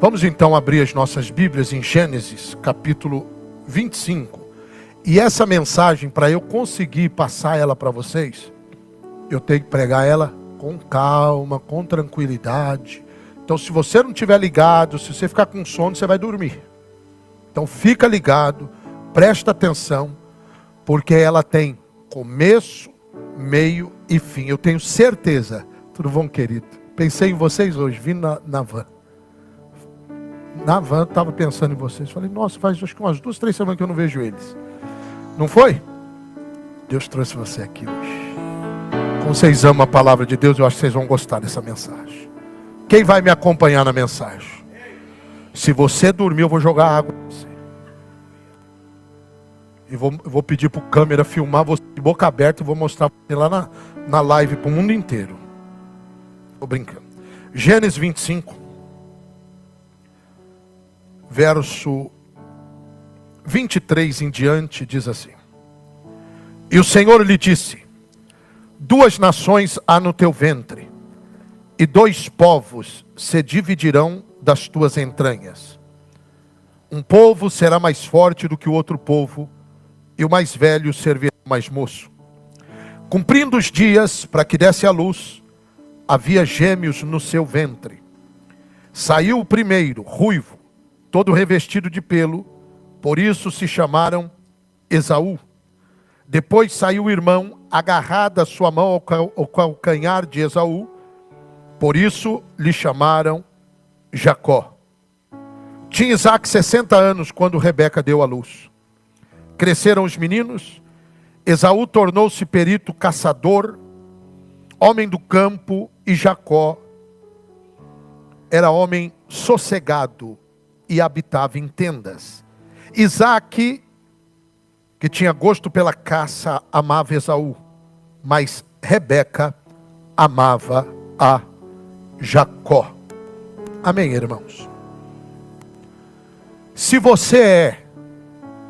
Vamos então abrir as nossas Bíblias em Gênesis, capítulo 25. E essa mensagem, para eu conseguir passar ela para vocês, eu tenho que pregar ela com calma, com tranquilidade. Então, se você não estiver ligado, se você ficar com sono, você vai dormir. Então, fica ligado, presta atenção, porque ela tem começo, meio e fim. Eu tenho certeza. Tudo bom, querido? Pensei em vocês hoje, vim na van. Na van, estava pensando em vocês. Falei, nossa, faz acho que umas 2, 3 semanas que eu não vejo eles. Não foi? Deus trouxe você aqui hoje. Como vocês amam a palavra de Deus, eu acho que vocês vão gostar dessa mensagem. Quem vai me acompanhar na mensagem? Se você dormir, eu vou jogar água em você. E vou pedir para o câmera filmar você de boca aberta e vou mostrar você lá na live para o mundo inteiro. Estou brincando. Gênesis 25. Verso 23 em diante diz assim: E o Senhor lhe disse: 2 nações há no teu ventre, e 2 povos se dividirão das tuas entranhas. Um povo será mais forte do que o outro povo, e o mais velho servirá ao mais moço. Cumprindo os dias para que desse à luz, havia gêmeos no seu ventre. Saiu o primeiro, ruivo, todo revestido de pelo, por isso se chamaram Esaú. Depois saiu o irmão, agarrado a sua mão ao calcanhar de Esaú, por isso lhe chamaram Jacó. Tinha Isaac 60 anos quando Rebeca deu à luz. Cresceram os meninos, Esaú tornou-se perito caçador, homem do campo, e Jacó era homem sossegado e habitava em tendas. Isaac, que tinha gosto pela caça, amava Esaú, mas Rebeca amava a Jacó. Amém, irmãos? Se você é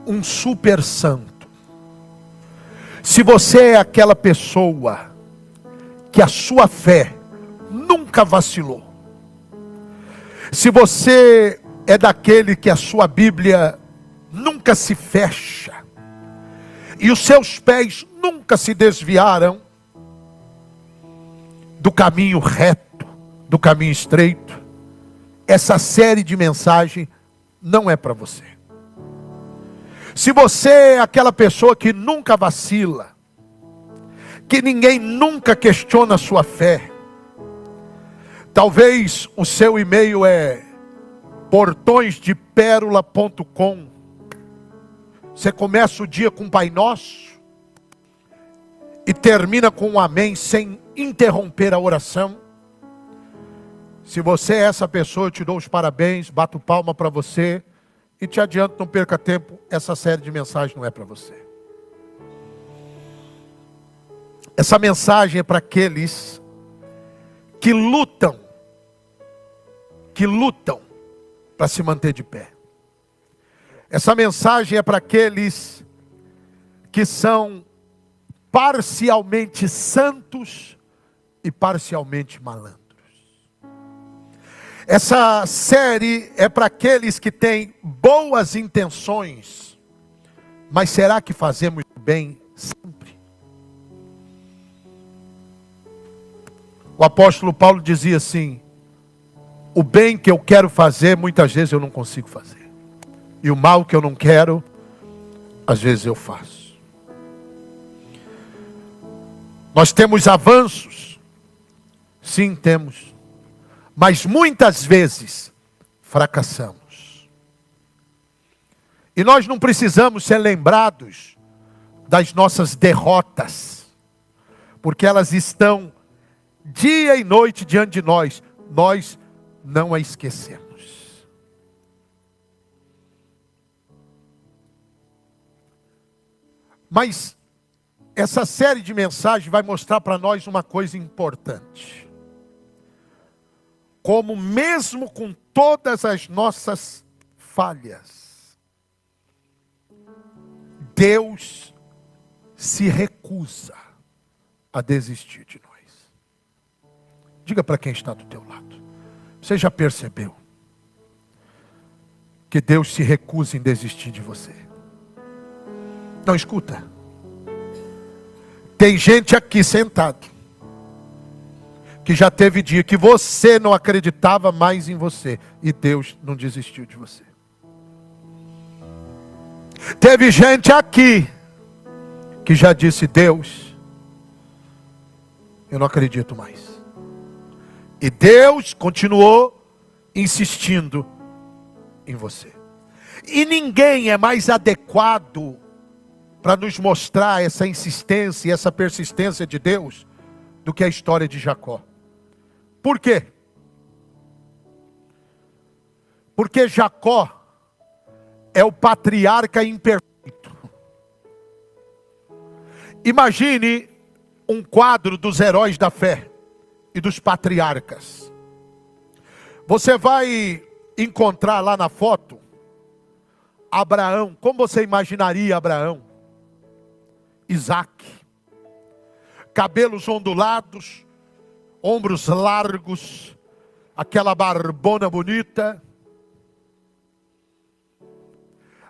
um super santo, se você é aquela pessoa que a sua fé nunca vacilou, se você é daquele que a sua Bíblia nunca se fecha, e os seus pés nunca se desviaram do caminho reto, do caminho estreito, essa série de mensagens não é para você. Se você é aquela pessoa que nunca vacila, que ninguém nunca questiona a sua fé, talvez o seu e-mail é portõesdepérola.com. Você começa o dia com Pai Nosso e termina com um amém sem interromper a oração. Se você é essa pessoa, eu te dou os parabéns, bato palma para você e te adianto, não perca tempo, essa série de mensagens não é para você. Essa mensagem é para aqueles que lutam para se manter de pé. Essa mensagem é para aqueles que são parcialmente santos e parcialmente malandros. Essa série é para aqueles que têm boas intenções, mas será que fazemos bem sempre? O apóstolo Paulo dizia assim: o bem que eu quero fazer, muitas vezes eu não consigo fazer. E o mal que eu não quero, às vezes eu faço. Nós temos avanços? Sim, temos. Mas muitas vezes fracassamos. E nós não precisamos ser lembrados das nossas derrotas, porque elas estão dia e noite diante de nós. Nós não a esquecemos. Mas essa série de mensagens vai mostrar para nós uma coisa importante. Como mesmo com todas as nossas falhas, Deus se recusa a desistir de nós. Diga para quem está do teu lado: você já percebeu que Deus se recusa em desistir de você. Não, escuta. Tem gente aqui sentado que já teve dia que você não acreditava mais em você e Deus não desistiu de você. Teve gente aqui que já disse: Deus, eu não acredito mais. E Deus continuou insistindo em você. E ninguém é mais adequado para nos mostrar essa insistência e essa persistência de Deus do que a história de Jacó. Por quê? Porque Jacó é o patriarca imperfeito. Imagine um quadro dos heróis da fé e dos patriarcas. Você vai encontrar lá na foto Abraão. Como você imaginaria Abraão? Isaac, cabelos ondulados, ombros largos, aquela barbona bonita.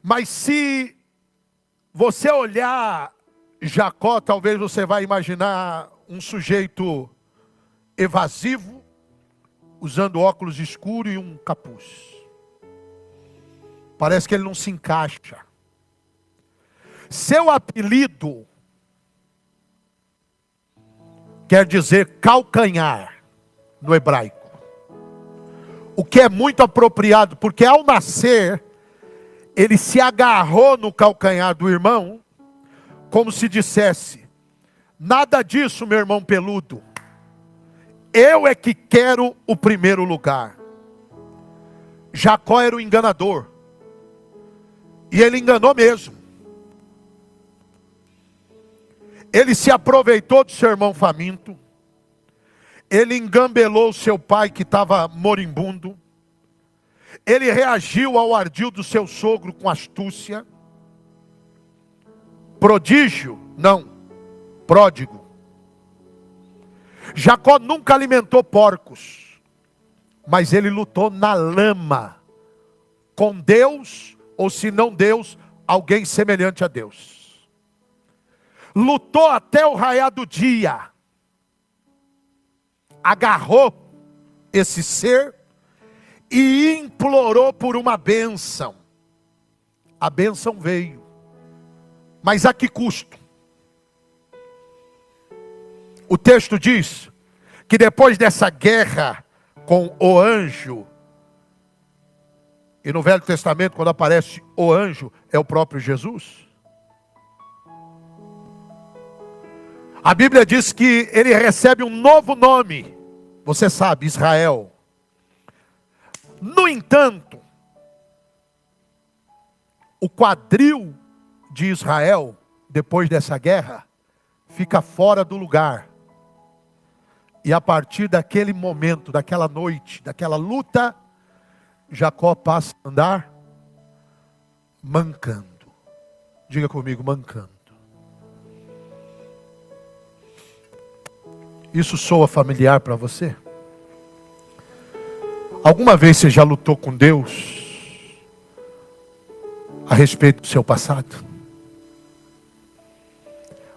Mas se você olhar Jacó, talvez você vai imaginar um sujeito evasivo, usando óculos escuros e um capuz. Parece que ele não se encaixa. Seu apelido quer dizer calcanhar no hebraico. O que é muito apropriado, porque ao nascer, ele se agarrou no calcanhar do irmão, como se dissesse: nada disso, meu irmão peludo. Eu é que quero o primeiro lugar. Jacó era o enganador. E ele enganou mesmo. Ele se aproveitou do seu irmão faminto. Ele engambelou seu pai que estava moribundo. Ele reagiu ao ardil do seu sogro com astúcia. Prodígio? Não. Pródigo. Jacó nunca alimentou porcos, mas ele lutou na lama com Deus, ou se não Deus, alguém semelhante a Deus. Lutou até o raiar do dia. Agarrou esse ser e implorou por uma bênção. A bênção veio. Mas a que custo? O texto diz que depois dessa guerra com o anjo, e no Velho Testamento quando aparece o anjo, é o próprio Jesus. A Bíblia diz que ele recebe um novo nome. Você sabe, Israel. No entanto, o quadril de Israel, depois dessa guerra, fica fora do lugar. E a partir daquele momento, daquela noite, daquela luta, Jacó passa a andar mancando. Diga comigo, mancando. Isso soa familiar para você? Alguma vez você já lutou com Deus a respeito do seu passado?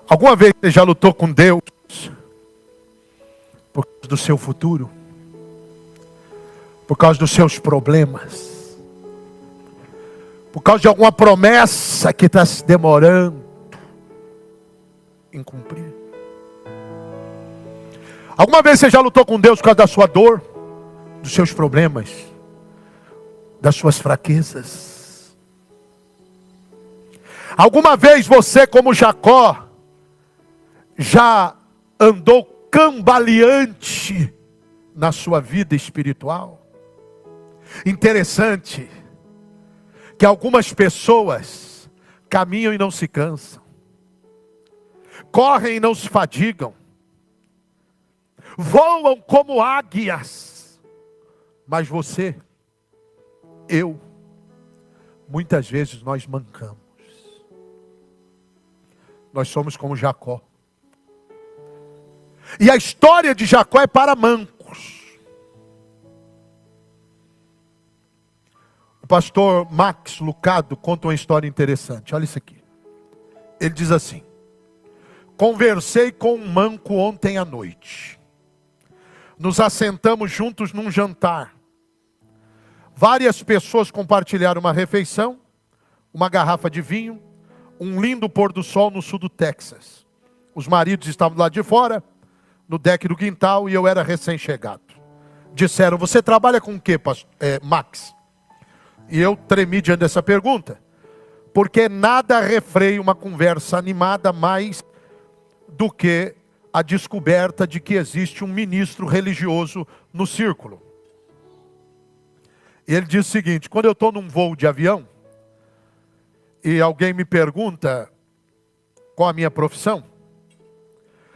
Alguma vez você já lutou com Deus por causa do seu futuro? Por causa dos seus problemas? Por causa de alguma promessa que está se demorando em cumprir? Alguma vez você já lutou com Deus por causa da sua dor, dos seus problemas, das suas fraquezas? Alguma vez você, como Jacó, já andou cambaleante na sua vida espiritual? Interessante que algumas pessoas caminham e não se cansam, correm e não se fadigam, voam como águias, mas você, eu, muitas vezes nós mancamos. Nós somos como Jacó. E a história de Jacó é para mancos. O pastor Max Lucado conta uma história interessante. Olha isso aqui. Ele diz assim: conversei com um manco ontem à noite. Nos assentamos juntos num jantar. Várias pessoas compartilharam uma refeição, uma garrafa de vinho, um lindo pôr do sol no sul do Texas. Os maridos estavam lá de fora, no deck do quintal, e eu era recém-chegado. Disseram: você trabalha com o quê, Max? E eu tremi diante dessa pergunta, porque nada refreia uma conversa animada mais do que a descoberta de que existe um ministro religioso no círculo. E ele diz o seguinte: quando eu estou num voo de avião, e alguém me pergunta qual a minha profissão,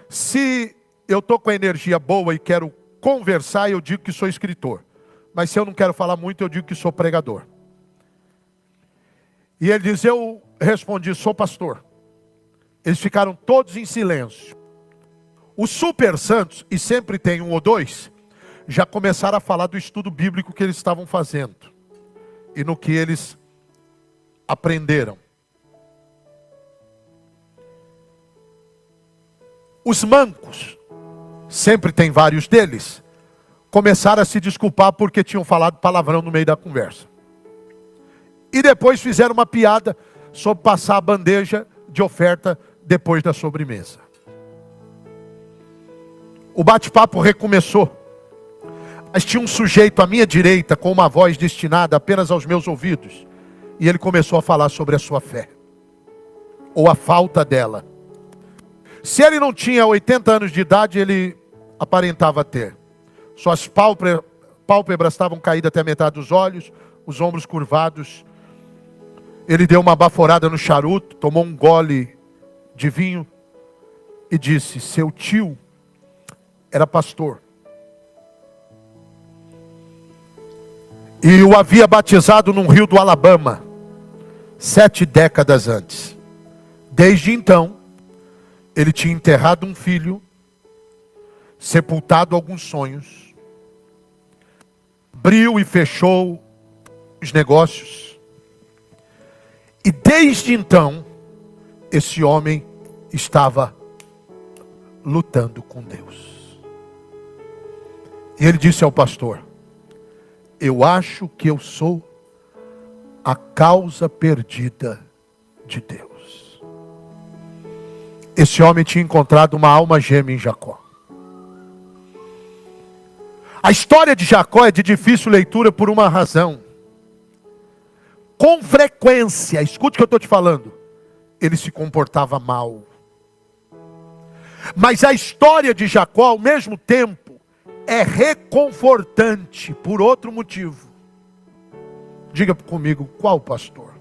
se eu estou com a energia boa e quero conversar, eu digo que sou escritor. Mas se eu não quero falar muito, eu digo que sou pregador. E ele diz, eu respondi, sou pastor. Eles ficaram todos em silêncio. Os super santos, e sempre tem um ou dois, já começaram a falar do estudo bíblico que eles estavam fazendo. E no que eles aprenderam. Os mancos, sempre tem vários deles, começaram a se desculpar porque tinham falado palavrão no meio da conversa. E depois fizeram uma piada sobre passar a bandeja de oferta depois da sobremesa. O bate-papo recomeçou. Mas tinha um sujeito à minha direita com uma voz destinada apenas aos meus ouvidos. E ele começou a falar sobre a sua fé. Ou a falta dela. Se ele não tinha 80 anos de idade, ele aparentava ter. Suas pálpebras estavam caídas até a metade dos olhos, os ombros curvados. Ele deu uma baforada no charuto, tomou um gole de vinho e disse, seu tio era pastor. E o havia batizado num rio do Alabama, 7 décadas antes. Desde então, ele tinha enterrado um filho, sepultado alguns sonhos, abriu e fechou os negócios. E desde então, esse homem estava lutando com Deus. E ele disse ao pastor, eu acho que eu sou a causa perdida de Deus. Esse homem tinha encontrado uma alma gêmea em Jacó. A história de Jacó é de difícil leitura por uma razão. Com frequência, escute o que eu estou te falando, ele se comportava mal. Mas a história de Jacó, ao mesmo tempo, é reconfortante por outro motivo. Diga comigo, qual, pastor?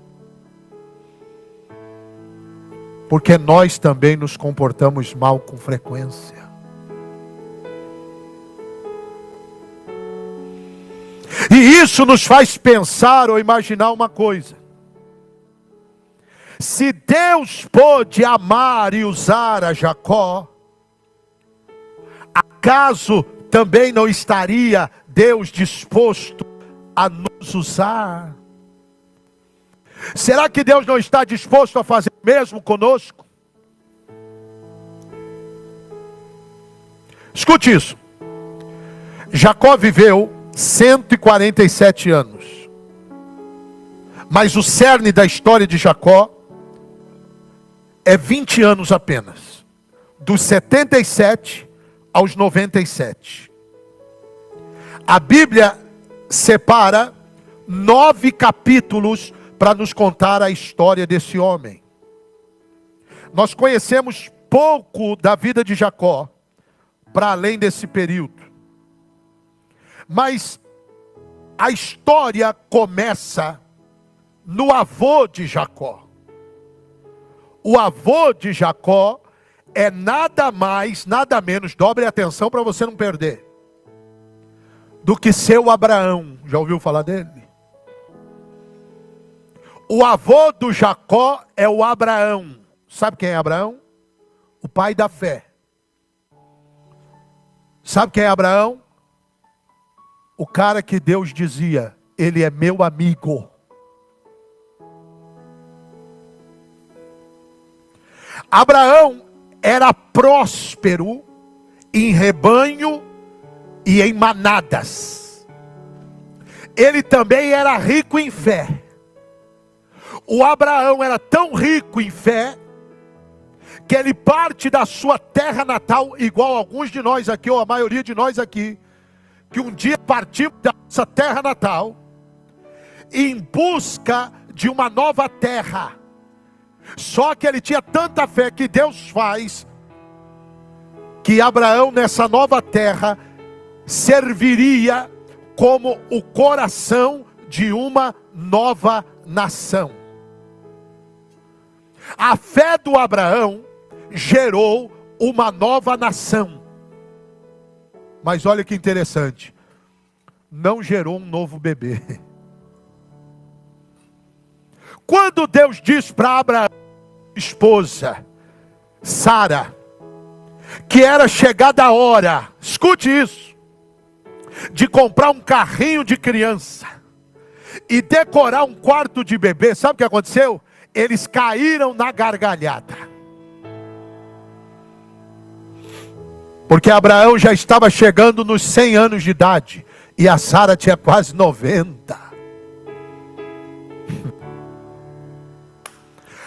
Porque nós também nos comportamos mal com frequência. E isso nos faz pensar ou imaginar uma coisa. Se Deus pôde amar e usar a Jacó, acaso também não estaria Deus disposto a nos usar? Será que Deus não está disposto a fazer o mesmo conosco? Escute isso. Jacó viveu 147 anos. Mas o cerne da história de Jacó é 20 anos apenas. Dos 77 aos 97. A Bíblia separa 9 capítulos para nos contar a história desse homem. Nós conhecemos pouco da vida de Jacó, para além desse período. Mas a história começa no avô de Jacó. O avô de Jacó é nada mais, nada menos, dobre a atenção para você não perder, do que seu Abraão. Já ouviu falar dele? O avô do Jacó é o Abraão. Sabe quem é Abraão? O pai da fé. Sabe quem é Abraão? O cara que Deus dizia, ele é meu amigo. Abraão era próspero em rebanho e em manadas. Ele também era rico em fé. O Abraão era tão rico em fé que ele parte da sua terra natal, igual alguns de nós aqui, ou a maioria de nós aqui, que um dia partimos da nossa terra natal em busca de uma nova terra. Só que ele tinha tanta fé que Deus faz que Abraão nessa nova terra serviria como o coração de uma nova nação. A fé do Abraão gerou uma nova nação. Mas olha que interessante, não gerou um novo bebê. Quando Deus diz para Abraão, esposa, Sara, que era chegada a hora, escute isso, de comprar um carrinho de criança e decorar um quarto de bebê, sabe o que aconteceu? Eles caíram na gargalhada. Porque Abraão já estava chegando nos 100 anos de idade e a Sara tinha quase 90.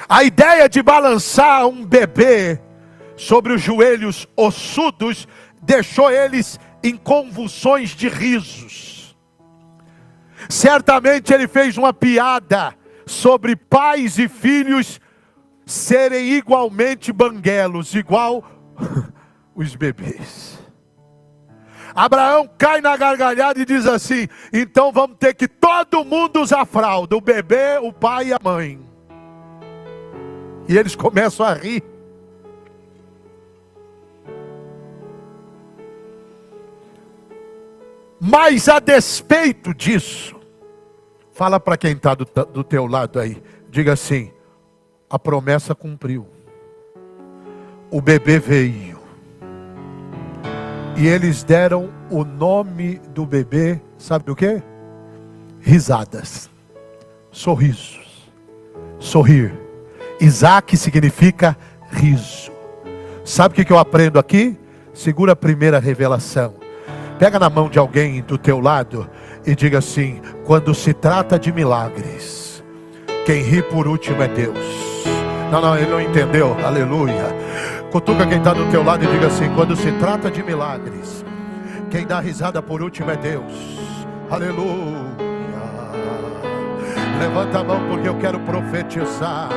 A ideia de balançar um bebê sobre os joelhos ossudos deixou eles em convulsões de risos. Certamente ele fez uma piada sobre pais e filhos serem igualmente banguelos, igual os bebês. Abraão cai na gargalhada e diz assim: então vamos ter que todo mundo usar fralda, o bebê, o pai e a mãe. E eles começam a rir. Mas a despeito disso, fala para quem está do teu lado aí, diga assim: a promessa cumpriu, o bebê veio, e eles deram o nome do bebê, sabe o que? Risadas, sorrisos, sorrir. Isaac significa riso. Sabe o que eu aprendo aqui? Segura a primeira revelação. Pega na mão de alguém do teu lado e diga assim: quando se trata de milagres, quem ri por último é Deus. Não, ele não entendeu, aleluia. Cutuca quem está do teu lado e diga assim: quando se trata de milagres, quem dá risada por último é Deus, aleluia. Levanta a mão porque eu quero profetizar.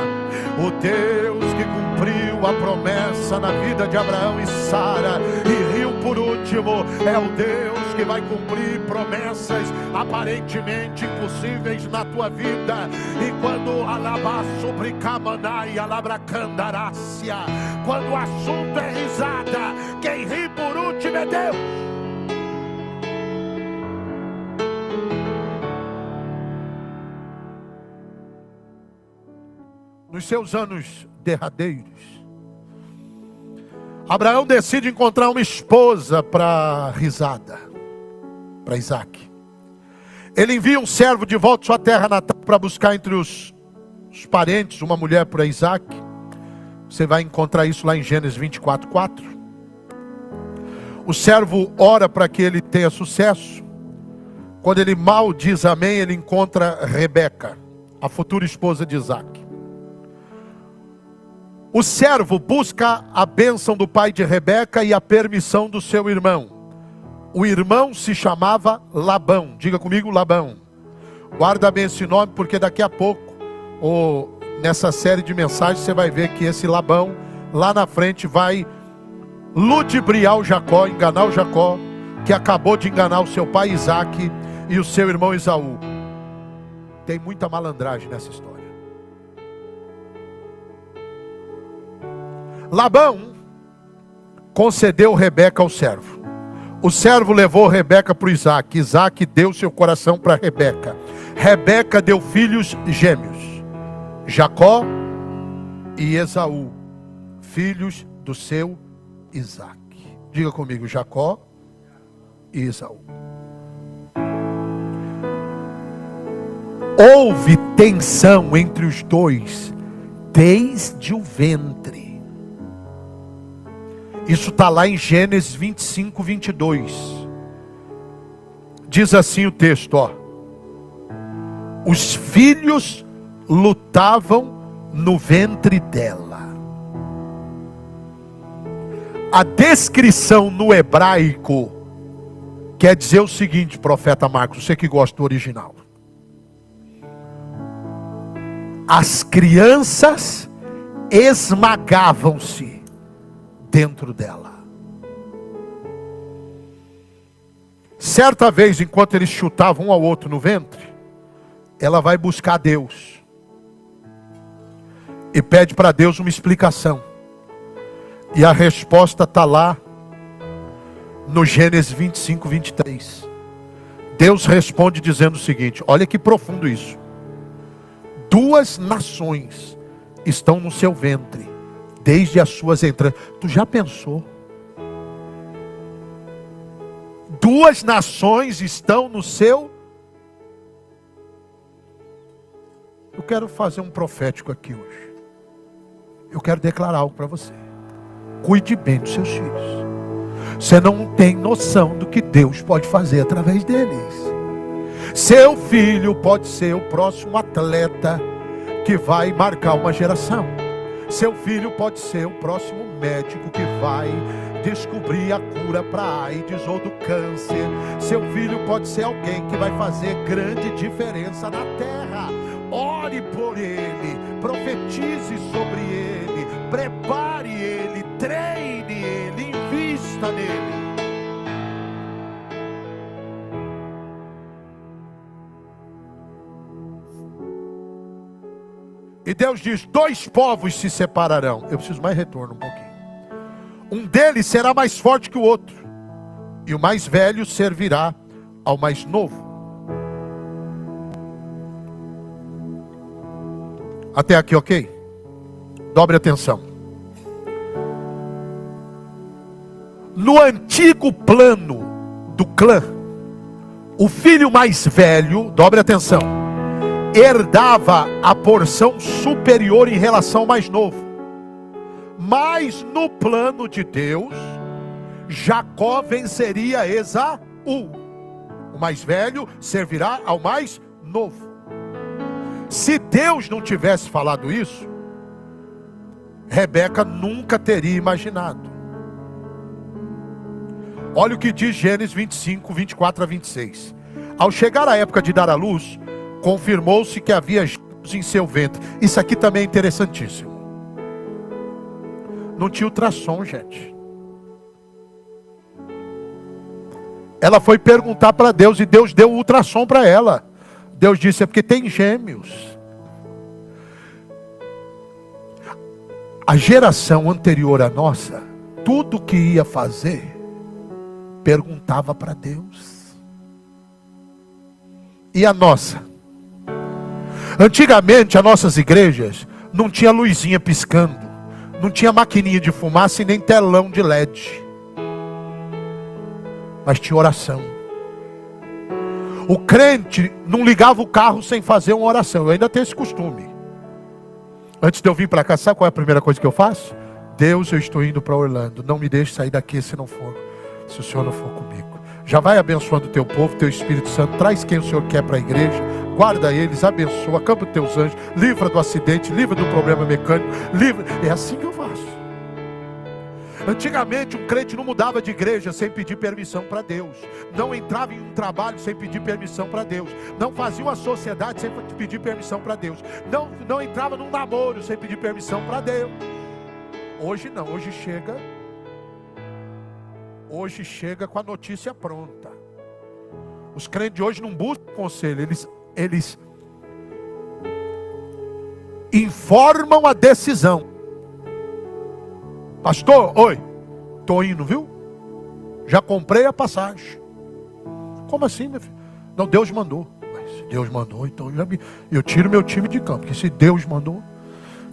O Deus que cumpriu a promessa na vida de Abraão e Sara e riu por último, é o Deus que vai cumprir promessas aparentemente impossíveis na tua vida. E quando alabaço bricamanai alabracandarácia, quando o assunto é risada, quem ri por último é Deus. Nos seus anos derradeiros, Abraão decide encontrar uma esposa para risada, para Isaac. Ele envia um servo de volta à sua terra natal para buscar entre os parentes uma mulher para Isaac. Você vai encontrar isso lá em Gênesis 24:4. O servo ora para que ele tenha sucesso. Quando ele mal diz amém, ele encontra Rebeca, a futura esposa de Isaac. O servo busca a bênção do pai de Rebeca e a permissão do seu irmão. O irmão se chamava Labão. Diga comigo, Labão. Guarda bem esse nome, porque daqui a pouco, ou nessa série de mensagens, você vai ver que esse Labão, lá na frente, vai ludibriar o Jacó, enganar o Jacó, que acabou de enganar o seu pai Isaac e o seu irmão Esaú. Tem muita malandragem nessa história. Labão concedeu Rebeca ao servo. O servo levou Rebeca para o Isaac. Isaac deu seu coração para Rebeca. Rebeca deu filhos gêmeos, Jacó e Esaú, filhos do seu Isaac. Diga comigo, Jacó e Esaú. Houve tensão entre os dois desde o ventre. Isso está lá em Gênesis 25, 22. Diz assim o texto, ó. Os filhos lutavam no ventre dela. A descrição no hebraico quer dizer o seguinte, profeta Marcos, você que gosta do original. As crianças esmagavam-se dentro dela. Certa vez, enquanto eles chutavam um ao outro no ventre, ela vai buscar Deus e pede para Deus uma explicação. E a resposta está lá no Gênesis 25, 23. Deus responde dizendo o seguinte, olha que profundo isso. 2 nações estão no seu ventre, desde as suas entranhas. Tu já pensou? 2 nações estão no seu... Eu quero fazer um profético aqui hoje. Eu quero declarar algo para você. Cuide bem dos seus filhos. Você não tem noção do que Deus pode fazer através deles. Seu filho pode ser o próximo atleta que vai marcar uma geração. Seu filho pode ser o próximo médico que vai descobrir a cura para a AIDS ou do câncer. Seu filho pode ser alguém que vai fazer grande diferença na terra. Ore por ele, profetize sobre ele, prepare ele, treine ele, invista nele. E Deus diz, 2 povos se separarão. Eu preciso mais retorno um pouquinho. Um deles será mais forte que o outro, e o mais velho servirá ao mais novo. Até aqui, ok? Dobre atenção. No antigo plano do clã, o filho mais velho, dobre atenção, herdava a porção superior em relação ao mais novo. Mas no plano de Deus, Jacó venceria Esaú. O mais velho servirá ao mais novo. Se Deus não tivesse falado isso, Rebeca nunca teria imaginado. Olha o que diz Gênesis 25, 24 a 26. Ao chegar a época de dar à luz, confirmou-se que havia gêmeos em seu ventre. Isso aqui também é interessantíssimo. Não tinha ultrassom, gente. Ela foi perguntar para Deus e Deus deu o ultrassom para ela. Deus disse, é porque tem gêmeos. A geração anterior à nossa, tudo que ia fazer, perguntava para Deus. E a nossa? Antigamente, as nossas igrejas não tinha luzinha piscando, não tinha maquininha de fumaça e nem telão de LED. Mas tinha oração. O crente não ligava o carro sem fazer uma oração. Eu ainda tenho esse costume. Antes de eu vir para cá, sabe qual é a primeira coisa que eu faço? Deus, eu estou indo para Orlando. Não me deixe sair daqui se não for, se o Senhor não for comigo. Já vai abençoando o teu povo, teu Espírito Santo. Traz quem o Senhor quer para a igreja. Guarda eles, abençoa, acampa os teus anjos. Livra do acidente, livra do problema mecânico. Livra. É assim que eu faço. Antigamente um crente não mudava de igreja sem pedir permissão para Deus. Não entrava em um trabalho sem pedir permissão para Deus. Não fazia uma sociedade sem pedir permissão para Deus. Não entrava num namoro sem pedir permissão para Deus. Hoje não, hoje chega com a notícia pronta. Os crentes de hoje não buscam conselho, eles informam a decisão. Pastor, oi, estou indo, viu? Já comprei a passagem. Como assim, meu filho? Não, Deus mandou. Mas se Deus mandou, então eu tiro meu time de campo. Porque se Deus mandou,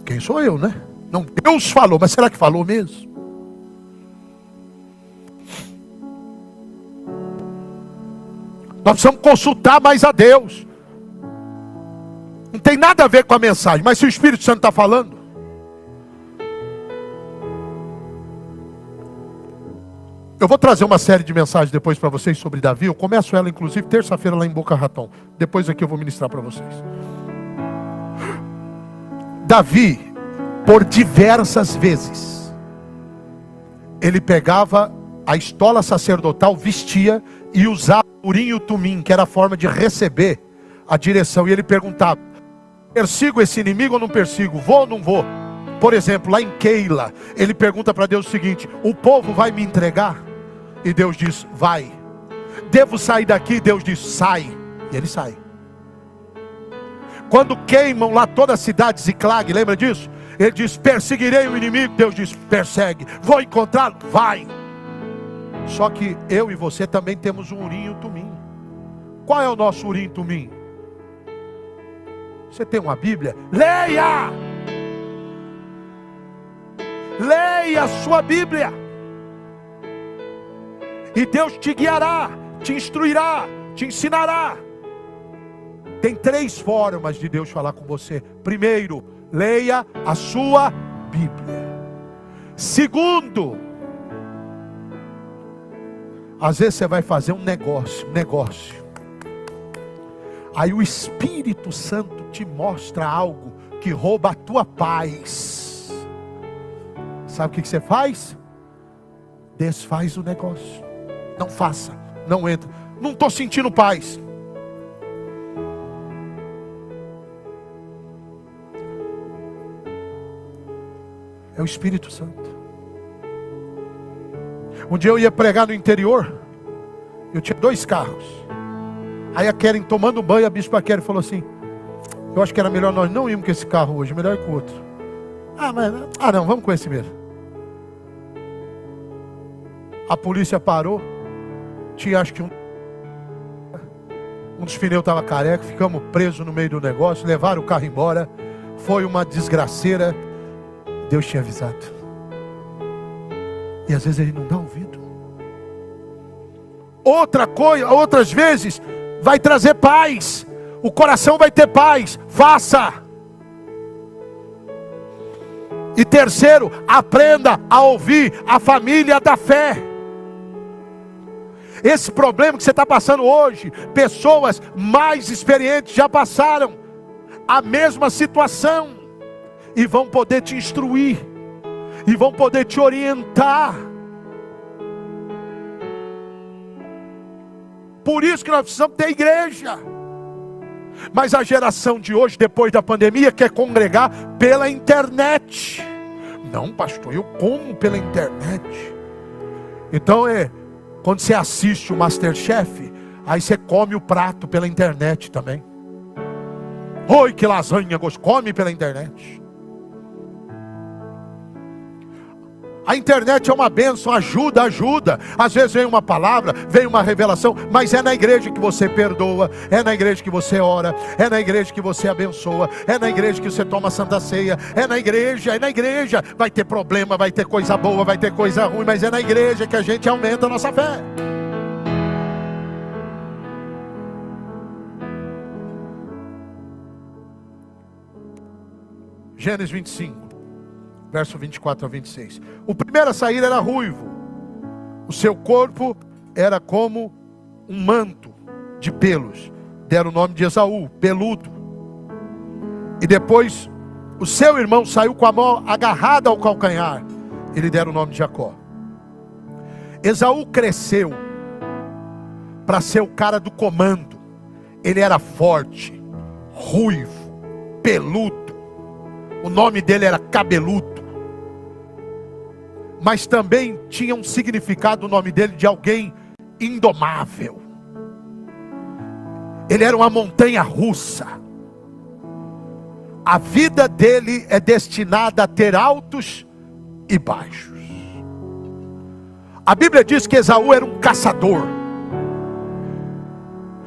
quem sou eu, né? Não, Deus falou, mas será que falou mesmo? Nós precisamos consultar mais a Deus. Não tem nada a ver com a mensagem, mas se o Espírito Santo está falando, Eu vou trazer uma série de mensagens depois para vocês sobre Davi. Eu começo ela, inclusive, terça-feira lá em Boca Raton. Depois aqui eu vou ministrar para vocês. Davi, por diversas vezes, ele pegava a estola sacerdotal, vestia e usava o urim e o tumim, que era a forma de receber a direção. E ele perguntava: persigo esse inimigo ou não persigo? Vou ou não vou? Por exemplo, lá em Keila, ele pergunta para Deus o seguinte: o povo vai me entregar? E Deus diz: vai. Devo sair daqui? Deus diz: sai. E ele sai. Quando queimam lá toda a cidade de Ziclag, lembra disso? Ele diz: perseguirei o inimigo. Deus diz: persegue. Vou encontrá-lo? Vai. Só que eu e você também temos um urim e um tumim. Qual é o nosso urim e tumim? Você tem uma Bíblia? Leia! Leia a sua Bíblia. E Deus te guiará, te instruirá, te ensinará. Tem 3 formas de Deus falar com você. Primeiro, leia a sua Bíblia. Segundo, às vezes você vai fazer um negócio. Aí o Espírito Santo te mostra algo que rouba a tua paz. Sabe o que você faz? Desfaz o negócio. Não faça, não entra. Não estou sentindo paz. É o Espírito Santo. Um dia eu ia pregar no interior. Eu tinha 2 carros. Aí a Keren tomando banho, a bispa Keren falou assim: eu acho que era melhor nós não irmos com esse carro hoje, melhor que o outro. Não, vamos com esse mesmo. A polícia parou. Tinha acho que um dos pneus estava careca. Ficamos presos no meio do negócio. Levaram o carro embora. Foi uma desgraceira. Deus tinha avisado. E às vezes ele não dá ouvido. Outra coisa, outras vezes vai trazer paz. O coração vai ter paz. Faça. E terceiro, aprenda a ouvir a família da fé. Esse problema que você está passando hoje, pessoas mais experientes já passaram a mesma situação e vão poder te instruir, e vão poder te orientar. Por isso que nós precisamos ter igreja. Mas a geração de hoje, depois da pandemia, quer congregar pela internet. Não, pastor, eu como pela internet. Então quando você assiste o MasterChef, aí você come o prato pela internet também. Oi, que lasanha gostosa. Come pela internet. A internet é uma bênção, ajuda. Às vezes vem uma palavra, vem uma revelação, mas é na igreja que você perdoa, é na igreja que você ora, é na igreja que você abençoa, é na igreja que você toma a Santa Ceia, é na igreja. Vai ter problema, vai ter coisa boa, vai ter coisa ruim, mas é na igreja que a gente aumenta a nossa fé. Gênesis 25. Verso 24 a 26. O primeiro a sair era ruivo. O seu corpo era como um manto de pelos. Deram o nome de Esaú, peludo. E depois o seu irmão saiu com a mão agarrada ao calcanhar. Ele deram o nome de Jacó. Esaú cresceu para ser o cara do comando. Ele era forte, ruivo, peludo. O nome dele era cabeludo. Mas também tinha um significado o nome dele de alguém indomável. Ele era uma montanha russa. A vida dele é destinada a ter altos e baixos. A Bíblia diz que Esaú era um caçador.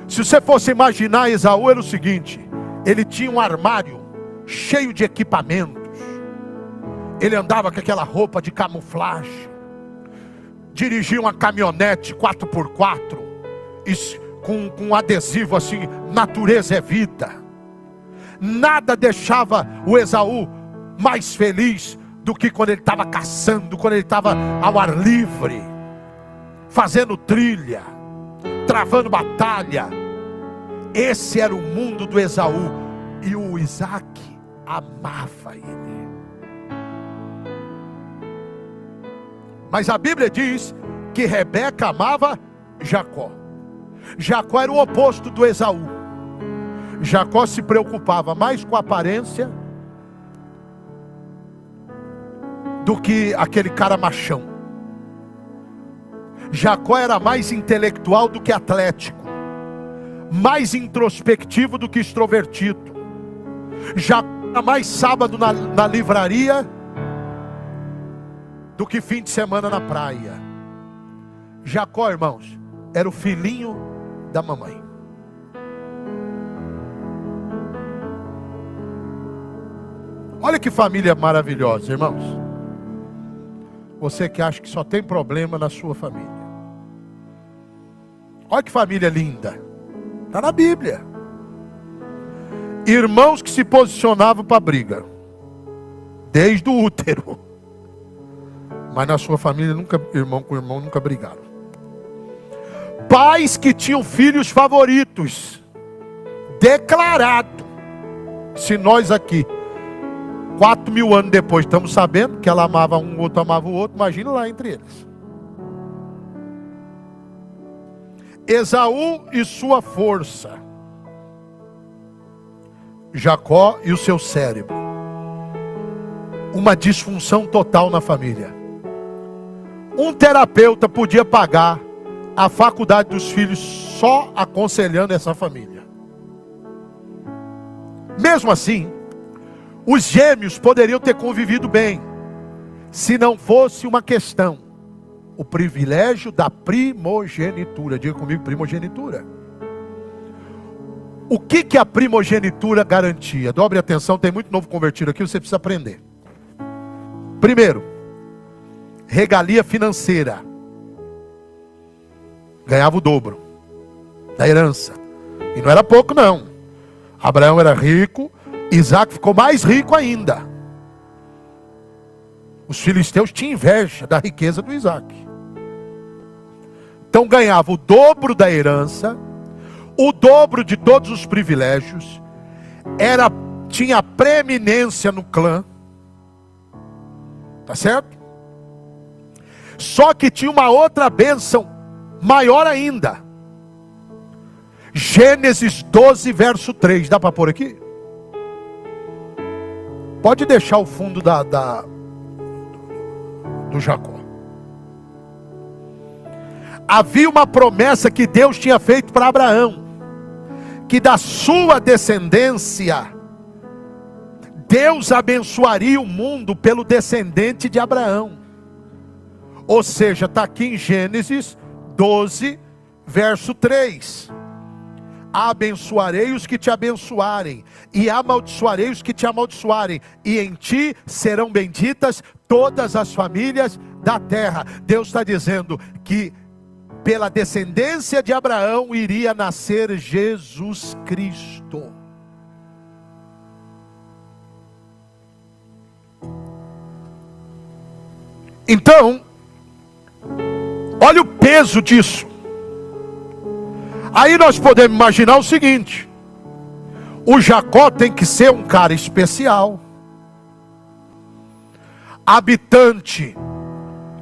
Se você fosse imaginar, Esaú era o seguinte: ele tinha um armário cheio de equipamentos. Ele andava com aquela roupa de camuflagem, dirigia uma caminhonete 4x4, com um adesivo assim: natureza é vida. Nada deixava o Esaú mais feliz do que quando ele estava caçando, quando ele estava ao ar livre. fazendo trilha, travando batalha. Esse era o mundo do Esaú. E o Isaac amava ele. Mas a Bíblia diz que Rebeca amava Jacó. Jacó era o oposto do Esaú. Jacó se preocupava mais com a aparência do que aquele cara machão. Jacó era mais intelectual do que atlético, mais introspectivo do que extrovertido. Jacó era mais sábado na livraria do que fim de semana na praia. Jacó, irmãos, era o filhinho da mamãe. Olha que família maravilhosa, irmãos. Você que acha que só tem problema na sua família. Olha que família linda. Está na Bíblia. Irmãos que se posicionavam para a briga, desde o útero. Mas na sua família, nunca, irmão com irmão, nunca brigaram. Pais que tinham filhos favoritos. Declarado. Se nós aqui, 4.000 anos depois, estamos sabendo que ela amava um, o outro amava o outro, imagina lá entre eles. Esaú e sua força. Jacó e o seu cérebro. Uma disfunção total na família. Um terapeuta podia pagar a faculdade dos filhos só aconselhando essa família. Mesmo assim, os gêmeos poderiam ter convivido bem, se não fosse uma questão: o privilégio da primogenitura. Diga comigo, primogenitura. O que a primogenitura garantia? Dobre atenção, tem muito novo convertido aqui, você precisa aprender. Primeiro, regalia financeira. Ganhava o dobro da herança. E não era pouco não. Abraão era rico, Isaac ficou mais rico ainda. Os filisteus tinham inveja da riqueza do Isaac. Então ganhava o dobro da herança, o dobro de todos os privilégios, tinha preeminência no clã. Tá certo? Só que tinha uma outra bênção maior ainda. Gênesis 12, verso 3. Dá para pôr aqui? Pode deixar o fundo do Jacó. Havia uma promessa que Deus tinha feito para Abraão, que da sua descendência Deus abençoaria o mundo pelo descendente de Abraão. Ou seja, está aqui em Gênesis 12, verso 3. Abençoarei os que te abençoarem, e amaldiçoarei os que te amaldiçoarem, e em ti serão benditas todas as famílias da terra. Deus está dizendo que pela descendência de Abraão iria nascer Jesus Cristo. Então, olha o peso disso. Aí nós podemos imaginar o seguinte: o Jacó tem que ser um cara especial, habitante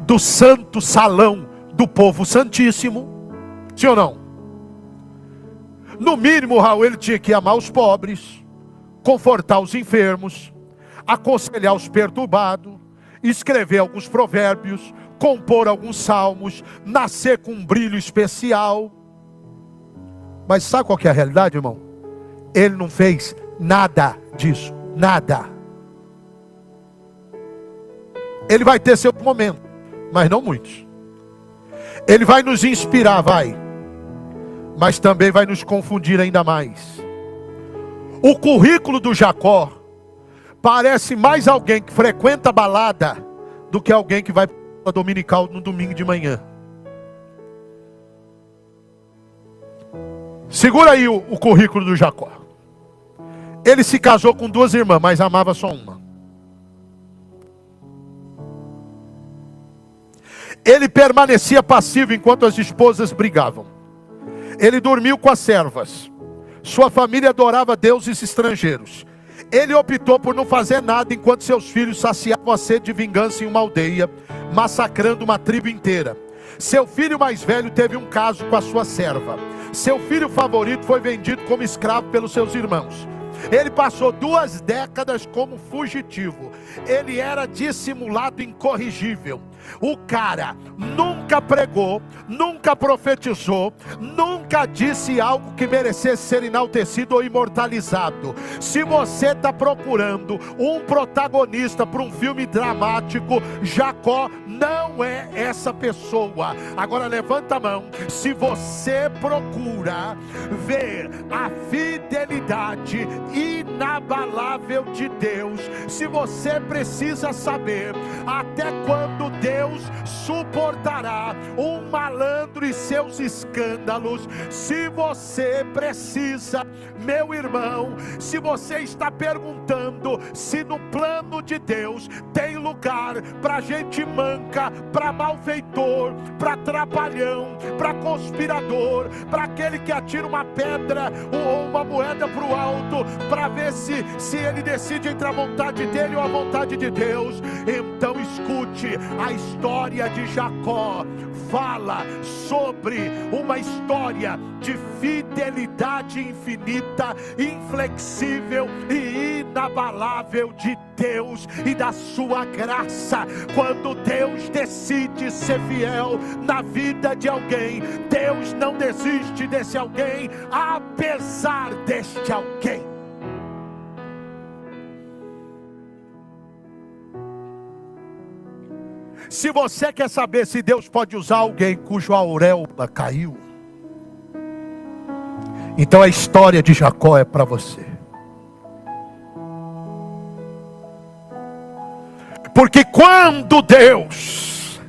do santo salão do povo santíssimo, sim ou não? No mínimo, Raul, ele tinha que amar os pobres, confortar os enfermos, aconselhar os perturbados, escrever alguns provérbios, compor alguns salmos, nascer com um brilho especial. Mas sabe qual que é a realidade, irmão? Ele não fez nada disso, nada. Ele vai ter seu momento, mas não muitos. Ele vai nos inspirar, vai, mas também vai nos confundir ainda mais. O currículo do Jacó parece mais alguém que frequenta a balada do que alguém que vai para a dominical no domingo de manhã. Segura aí o currículo do Jacó. Ele se casou com 2 irmãs, mas amava só uma. Ele permanecia passivo enquanto as esposas brigavam. Ele dormiu com as servas. Sua família adorava deuses estrangeiros. Ele optou por não fazer nada enquanto seus filhos saciavam a sede de vingança em uma aldeia, massacrando uma tribo inteira. Seu filho mais velho teve um caso com a sua serva. Seu filho favorito foi vendido como escravo pelos seus irmãos. Ele passou 2 décadas como fugitivo. Ele era dissimulado incorrigível. O cara nunca pregou, nunca profetizou, nunca disse algo que merecesse ser enaltecido ou imortalizado. Se você está procurando um protagonista para um filme dramático, Jacó não é essa pessoa. Agora levanta a mão. Se você procura ver a fidelidade inabalável de Deus, se você precisa saber até quando Deus suportará um malandro e seus escândalos, se você precisa, meu irmão, se você está perguntando se no plano de Deus tem lugar para gente manca, para malfeitor, para trapalhão, para conspirador, para aquele que atira uma pedra ou uma moeda para o alto, para ver se ele decide entre a vontade dele ou a vontade de Deus, então escute. A história de Jacó fala sobre uma história de fidelidade infinita, inflexível e inabalável de Deus e da sua graça. Quando Deus decide ser fiel na vida de alguém, Deus não desiste desse alguém, apesar deste alguém. Se você quer saber se Deus pode usar alguém cuja auréola caiu, então a história de Jacó é para você. Porque quando Deus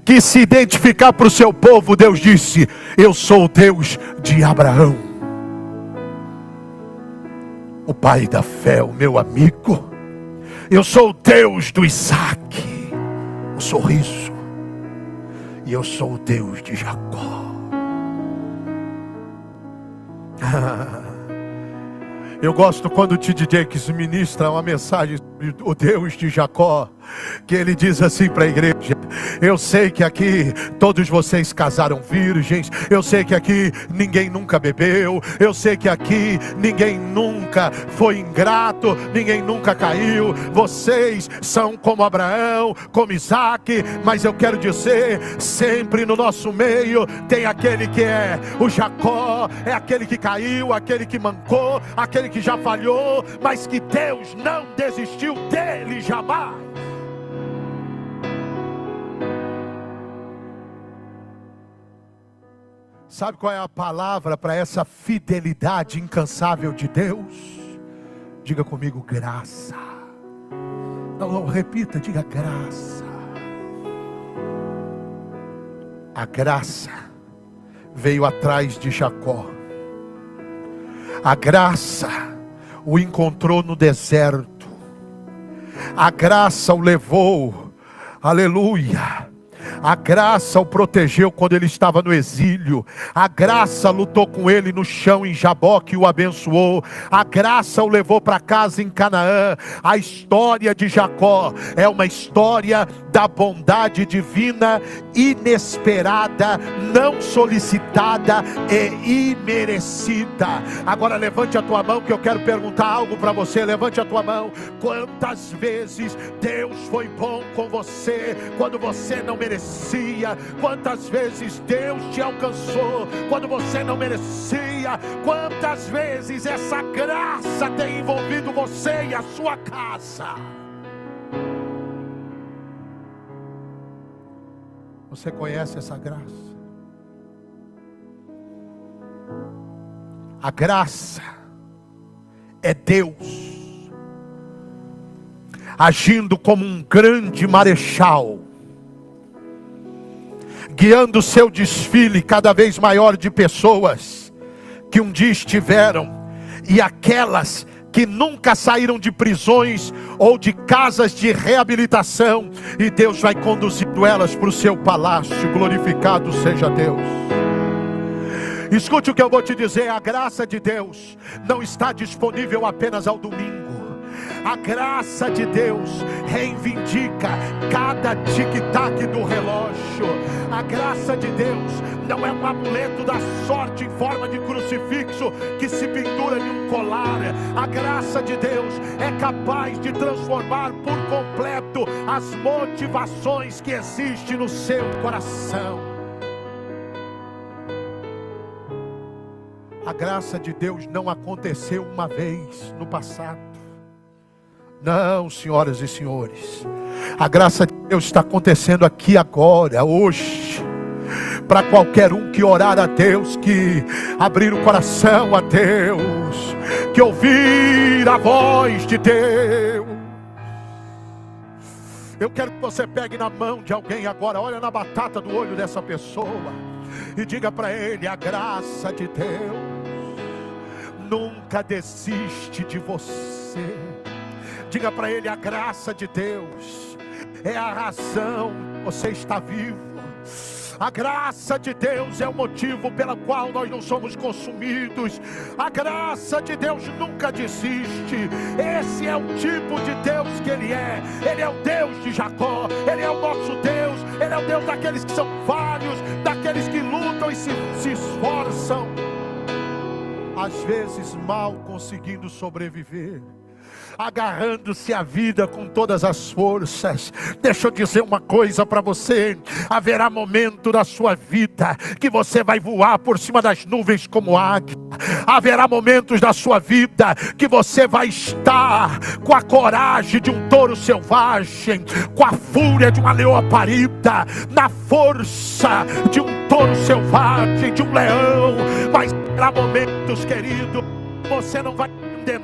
quis se identificar para o seu povo, Deus disse: eu sou o Deus de Abraão, o pai da fé, o meu amigo. Eu sou o Deus do Isaac, o sorriso. E eu sou o Deus de Jacó. Eu gosto quando o T.D. Jakes ministra uma mensagem sobre o Deus de Jacó, que ele diz assim para a igreja: eu sei que aqui todos vocês casaram virgens, eu sei que aqui ninguém nunca bebeu, eu sei que aqui ninguém nunca foi ingrato, ninguém nunca caiu, vocês são como Abraão, como Isaac, mas eu quero dizer, sempre no nosso meio tem aquele que é o Jacó, é aquele que caiu, aquele que mancou, aquele que já falhou, mas que Deus não desistiu dele jamais. Sabe qual é a palavra para essa fidelidade incansável de Deus? Diga comigo: graça. Não, repita, diga graça. A graça veio atrás de Jacó. A graça o encontrou no deserto. A graça o levou, aleluia. A graça o protegeu quando ele estava no exílio. A graça lutou com ele no chão em Jaboque e o abençoou. A graça o levou para casa em Canaã. A história de Jacó é uma história da bondade divina, inesperada, não solicitada e imerecida. Agora levante a tua mão que eu quero perguntar algo para você. Levante a tua mão. Quantas vezes Deus foi bom com você quando você não merecia? Quantas vezes Deus te alcançou quando você não merecia? Quantas vezes essa graça tem envolvido você e a sua casa? Você conhece essa graça? A graça é Deus agindo como um grande marechal, guiando o seu desfile cada vez maior de pessoas que um dia estiveram, e aquelas que nunca saíram de prisões ou de casas de reabilitação, e Deus vai conduzindo elas para o seu palácio. Glorificado seja Deus. Escute o que eu vou te dizer: a graça de Deus não está disponível apenas ao domingo. A graça de Deus reivindica cada tic-tac do relógio. A graça de Deus não é um amuleto da sorte em forma de crucifixo que se pendura em um colar. A graça de Deus é capaz de transformar por completo as motivações que existem no seu coração. A graça de Deus não aconteceu uma vez no passado. Não, senhoras e senhores, a graça de Deus está acontecendo aqui agora, hoje, para qualquer um que orar a Deus, que abrir o coração a Deus, que ouvir a voz de Deus. Eu quero que você pegue na mão de alguém agora, olha na batata do olho dessa pessoa e diga para ele: a graça de Deus nunca desiste de você. Diga para ele: a graça de Deus é a razão que você está vivo. A graça de Deus é o motivo pelo qual nós não somos consumidos. A graça de Deus nunca desiste. Esse é o tipo de Deus que Ele é. Ele é o Deus de Jacó. Ele é o nosso Deus. Ele é o Deus daqueles que são vários, daqueles que lutam e se esforçam, às vezes mal conseguindo sobreviver, agarrando-se à vida com todas as forças. Deixa eu dizer uma coisa para você: haverá momento na sua vida que você vai voar por cima das nuvens como águia. Haverá momentos da sua vida que você vai estar com a coragem de um touro selvagem, com a fúria de uma leoa parida, na força de um touro selvagem, de um leão. Mas haverá momentos, querido, você não vai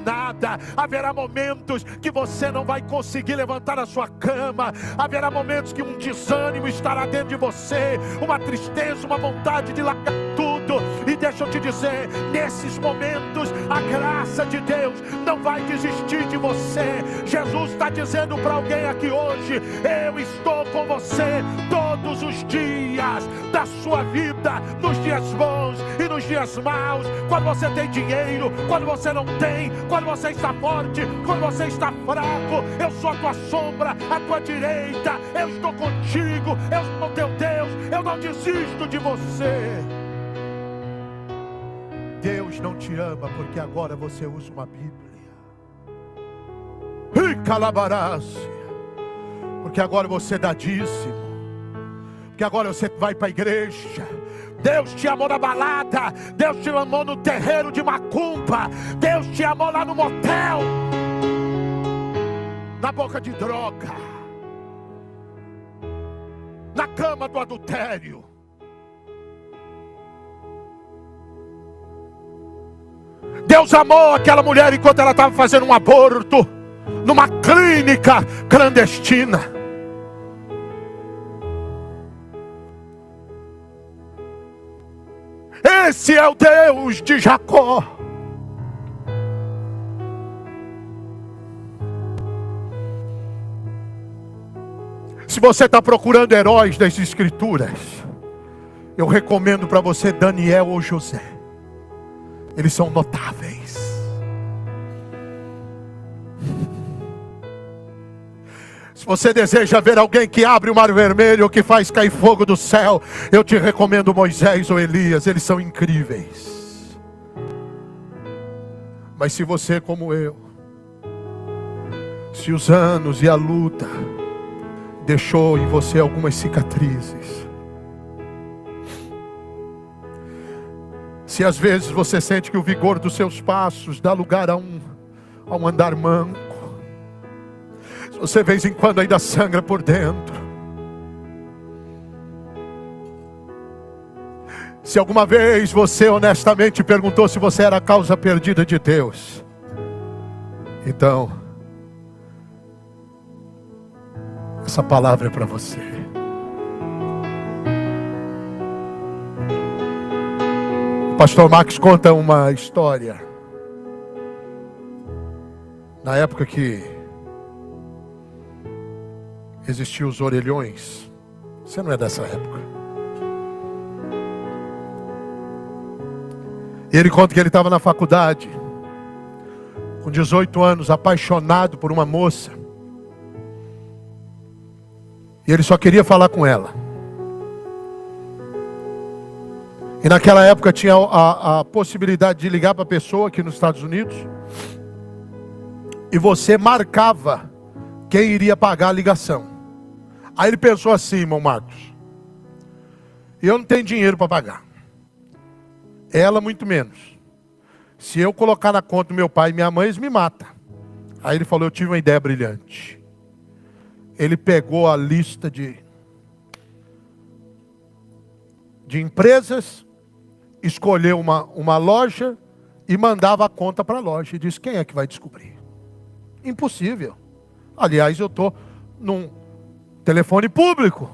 nada. Haverá momentos que você não vai conseguir levantar a sua cama. Haverá momentos que um desânimo estará dentro de você, uma tristeza, uma vontade de largar tudo. E deixa eu te dizer, nesses momentos a graça de Deus não vai desistir de você. Jesus está dizendo para alguém aqui hoje: eu estou com você todos os dias da sua vida, nos dias bons e nos dias maus, quando você tem dinheiro, quando você não tem, quando você está forte, quando você está fraco. Eu sou a tua sombra, a tua direita. Eu estou contigo, eu sou teu Deus. Eu não desisto de você. Deus não te ama porque agora você usa uma Bíblia. E calabarás, porque agora você dá dízimo, porque agora você vai para a igreja. Deus te amou na balada, Deus te amou no terreiro de macumba, Deus te amou lá no motel, na boca de droga, na cama do adultério. Deus amou aquela mulher enquanto ela estava fazendo um aborto numa clínica clandestina. Esse é o Deus de Jacó. Se você está procurando heróis das Escrituras, eu recomendo para você Daniel ou José. Eles são notáveis. Se você deseja ver alguém que abre o mar vermelho ou que faz cair fogo do céu, eu te recomendo Moisés ou Elias. Eles são incríveis. Mas se você, como eu, se os anos e a luta deixou em você algumas cicatrizes, se às vezes você sente que o vigor dos seus passos dá lugar a um andar manco, se você de vez em quando ainda sangra por dentro, se alguma vez você honestamente perguntou se você era a causa perdida de Deus, então essa palavra é para você. O pastor Max conta uma história Na época que existiam os orelhões, você não é dessa época. E ele conta que ele estava na faculdade, com 18 anos, apaixonado por uma moça. E ele só queria falar com ela. E naquela época tinha a possibilidade de ligar para a pessoa aqui nos Estados Unidos. E você marcava quem iria pagar a ligação. Aí ele pensou assim, irmão Marcos: eu não tenho dinheiro para pagar. Ela muito menos. Se eu colocar na conta do meu pai e minha mãe, eles me matam. Aí ele falou: eu tive uma ideia brilhante. Ele pegou a lista de empresas, escolheu uma loja e mandava a conta para a loja. E disse: quem é que vai descobrir? Impossível. Aliás, eu estou num telefone público.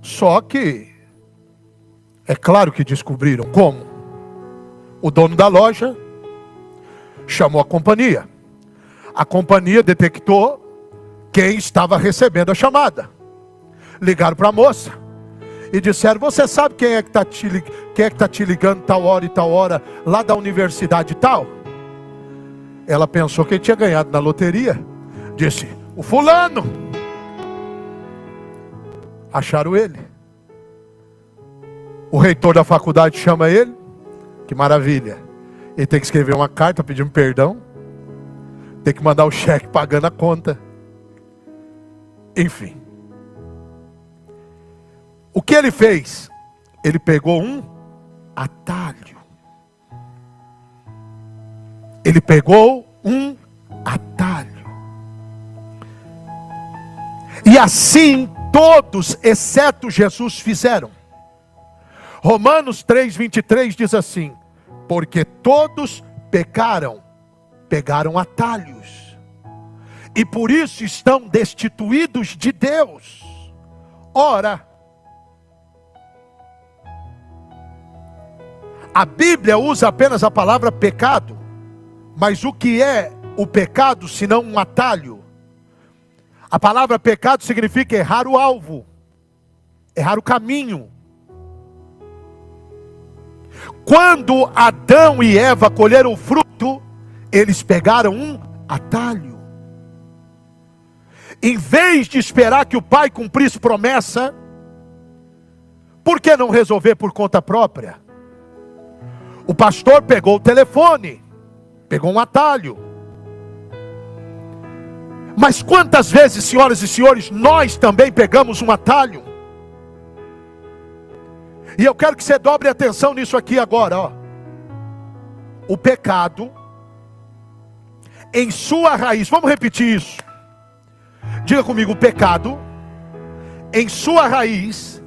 Só que, é claro que descobriram. Como? O dono da loja chamou a companhia. A companhia detectou quem estava recebendo a chamada. Ligaram para a moça e disseram: você sabe quem é que está te ligando tal hora e tal hora, lá da universidade tal? Ela pensou que ele tinha ganhado na loteria. Disse: o fulano. Acharam ele. O reitor da faculdade chama ele. Que maravilha. Ele tem que escrever uma carta pedindo perdão. Tem que mandar o cheque pagando a conta. Enfim. O que ele fez? Ele pegou um atalho. Ele pegou um atalho. E assim todos, exceto Jesus, fizeram. Romanos 3:23 diz assim: porque todos pecaram, pegaram atalhos, e por isso estão destituídos de Deus. Ora, a Bíblia usa apenas a palavra pecado, mas o que é o pecado senão um atalho? A palavra pecado significa errar o alvo, errar o caminho. Quando Adão e Eva colheram o fruto, eles pegaram um atalho. Em vez de esperar que o pai cumprisse promessa, por que não resolver por conta própria? O pastor pegou o telefone, pegou um atalho. Mas quantas vezes, senhoras e senhores, nós também pegamos um atalho? E eu quero que você dobre atenção nisso aqui agora, ó. O pecado, em sua raiz, vamos repetir isso. Diga comigo: o pecado, em sua raiz,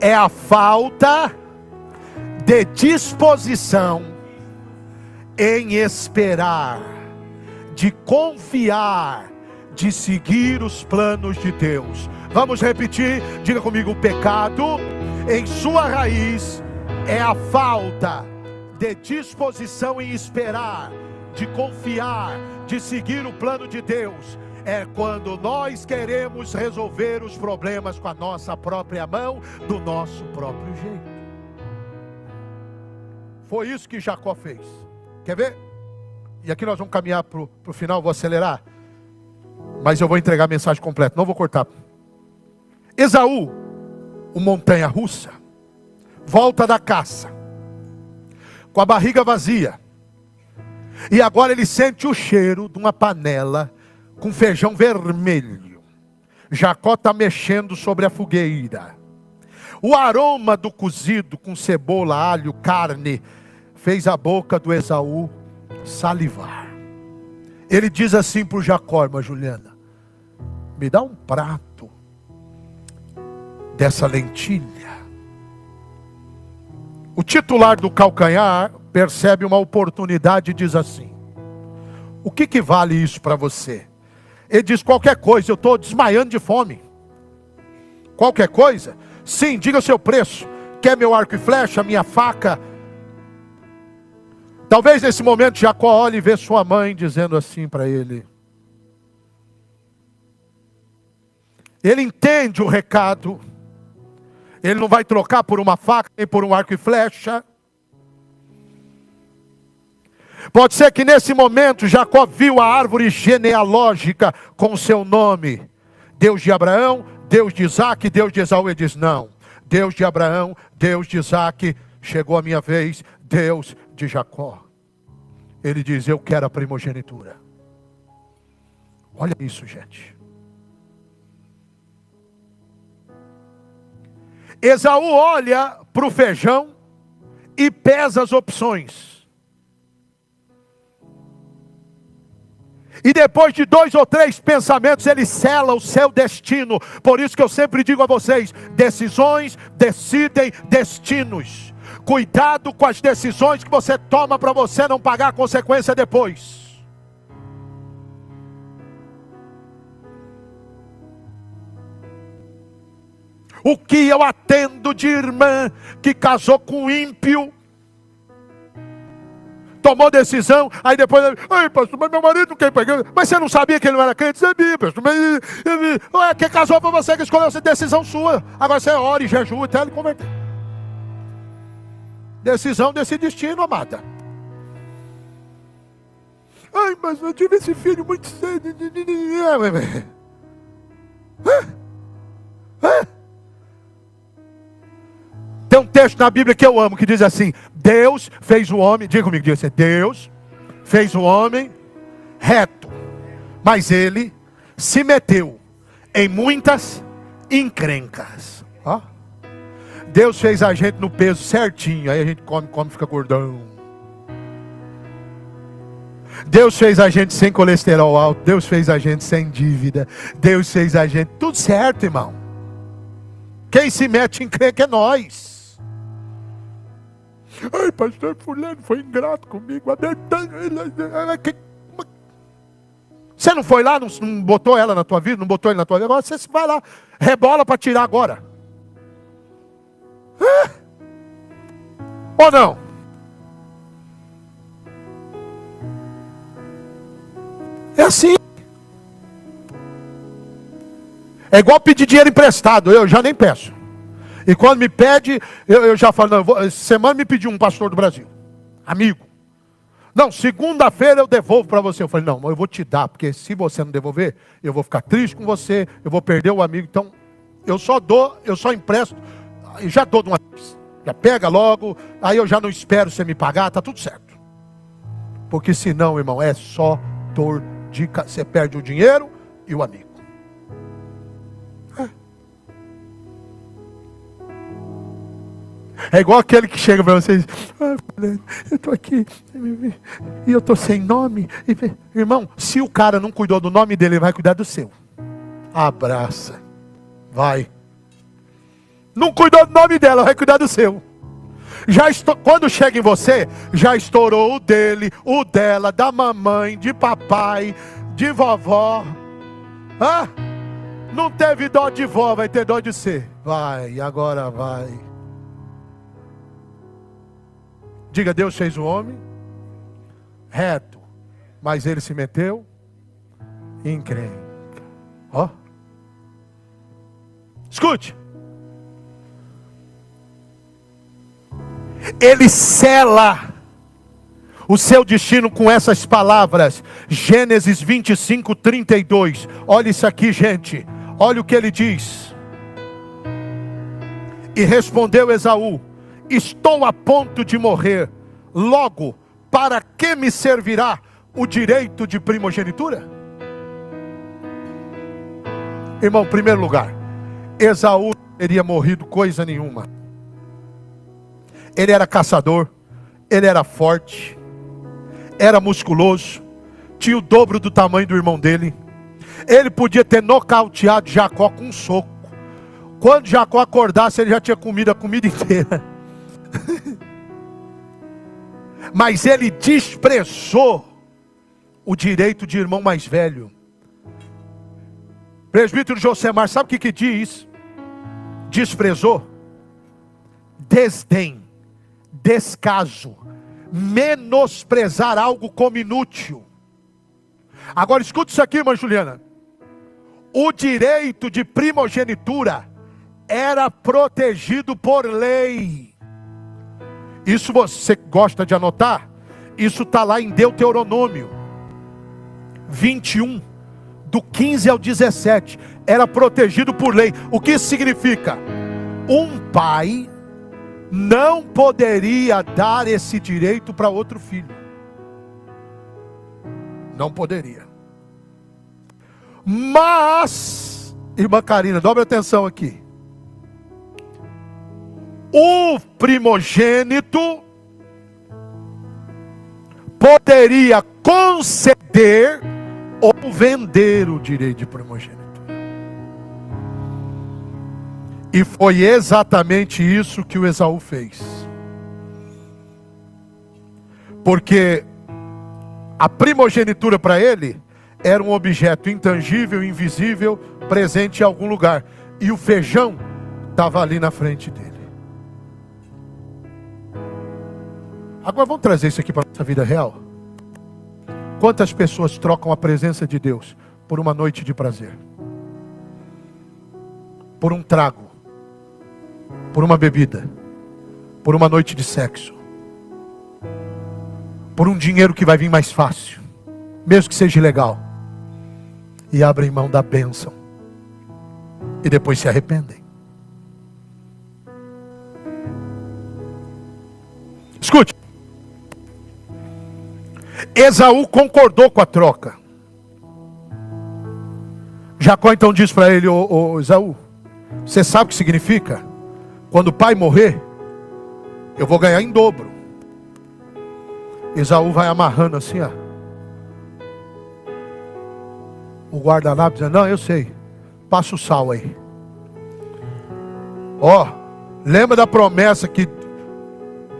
é a falta de disposição em esperar, de confiar, de seguir os planos de Deus. Vamos repetir, diga comigo: o pecado, em sua raiz, é a falta de disposição em esperar, de confiar, de seguir o plano de Deus. É quando nós queremos resolver os problemas com a nossa própria mão, do nosso próprio jeito. Foi isso que Jacó fez. Quer ver? E aqui nós vamos caminhar para o final, vou acelerar. Mas eu vou entregar a mensagem completa, não vou cortar. Esaú, o montanha-russa, volta da caça, com a barriga vazia. E agora ele sente o cheiro de uma panela com feijão vermelho. Jacó está mexendo sobre a fogueira. O aroma do cozido com cebola, alho, carne, fez a boca do Esaú salivar. Ele diz assim para o Jacó: irmã Juliana, me dá um prato dessa lentilha. O titular do calcanhar percebe uma oportunidade e diz assim: o que vale isso para você? Ele diz: qualquer coisa, eu estou desmaiando de fome. Qualquer coisa? Sim, diga o seu preço. Quer meu arco e flecha, minha faca? Talvez nesse momento Jacó olhe e vê sua mãe dizendo assim para ele. Ele entende o recado. Ele não vai trocar por uma faca, nem por um arco e flecha. Pode ser que nesse momento Jacó viu a árvore genealógica com o seu nome. Deus de Abraão, Deus de Isaac, Deus de Esaú. Ele diz, não. Deus de Abraão, Deus de Isaac, chegou a minha vez, Deus de Jacó. Ele diz, eu quero a primogenitura. Olha isso, gente. Esaú olha para o feijão e pesa as opções. E depois de 2 ou 3 pensamentos, ele sela o seu destino. Por isso que eu sempre digo a vocês, decisões decidem destinos. Cuidado com as decisões que você toma para você não pagar a consequência depois. O que eu atendo de irmã que casou com um ímpio, tomou decisão, aí depois, ai pastor, mas meu marido não quer pegar, mas você não sabia que ele não era crente? Sabia, pastor, mas quem casou foi você que escolheu essa decisão sua, agora você ora e jejua até ele converter. Decisão desse destino, amada. Ai, mas eu tive esse filho muito cedo. Tem um texto na Bíblia que eu amo, que diz assim, Deus fez o homem, diga comigo, diga assim, Deus fez o homem reto, mas ele se meteu em muitas encrencas. Ó. Deus fez a gente no peso certinho, aí a gente come, fica gordão. Deus fez a gente sem colesterol alto, Deus fez a gente sem dívida, Deus fez a gente tudo certo, irmão. Quem se mete em encrenca é nós. Ai, pastor fulano foi ingrato comigo. Você não foi lá, não botou ela na tua vida, não botou ele na tua vida, agora você vai lá, rebola para tirar agora. Ou não? É assim. É igual pedir dinheiro emprestado, eu já nem peço. E quando me pede, eu já falo, não, semana me pediu um pastor do Brasil, amigo. Não, segunda-feira eu devolvo para você. Eu falei, não, eu vou te dar, porque se você não devolver, eu vou ficar triste com você, eu vou perder o amigo. Então, eu só empresto, e já dou de uma vez. Já pega logo, aí eu já não espero você me pagar, tá tudo certo. Porque senão, irmão, é só dor de cabeça. Você perde o dinheiro e o amigo. É igual aquele que chega para vocês, eu estou aqui, e eu estou sem nome. Irmão, se o cara não cuidou do nome dele, ele vai cuidar do seu. Abraça, vai. Não cuidou do nome dela, vai cuidar do seu. Quando chega em você, já estourou o dele, o dela, da mamãe, de papai, de vovó. Não teve dó de vó, vai ter dó de você. Vai, agora vai. Diga, Deus fez o homem reto, mas ele se meteu em encrenca. Ó. Escute. Ele sela o seu destino com essas palavras. Gênesis 25, 32. Olha isso aqui, gente. Olha o que ele diz. E respondeu Esaú: estou a ponto de morrer. Logo, para que me servirá o direito de primogenitura? Irmão, em primeiro lugar, Esaú não teria morrido coisa nenhuma. Ele era caçador, ele era forte, era musculoso, tinha o dobro do tamanho do irmão dele. Ele podia ter nocauteado Jacó com um soco. Quando Jacó acordasse, ele já tinha comido a comida inteira. Mas ele desprezou o direito de irmão mais velho. Presbítero Josemar, sabe o que diz? Desprezou? Desdém, descaso, menosprezar algo como inútil. Agora escuta isso aqui, irmã Juliana. O direito de primogenitura era protegido por lei. Isso você gosta de anotar? Isso está lá em Deuteronômio 21, do 15 ao 17. Era protegido por lei. O que isso significa? Um pai não poderia dar esse direito para outro filho. Não poderia. Mas, irmã Karina, dobre atenção aqui. O primogênito poderia conceder ou vender o direito de primogênito. E foi exatamente isso que o Esaú fez. Porque a primogenitura para ele era um objeto intangível, invisível, presente em algum lugar. E o feijão estava ali na frente dele. Agora vamos trazer isso aqui para a nossa vida real. Quantas pessoas trocam a presença de Deus por uma noite de prazer? Por um trago? Por uma bebida? Por uma noite de sexo? Por um dinheiro que vai vir mais fácil, mesmo que seja ilegal? E abrem mão da bênção. E depois se arrependem. Escute. Esaú concordou com a troca. Jacó então diz para ele: ô Esaú, você sabe o que significa? Quando o pai morrer, eu vou ganhar em dobro. Esaú vai amarrando assim, ó. O guardanapo dizendo: não, eu sei, passa o sal aí. Ó, lembra da promessa que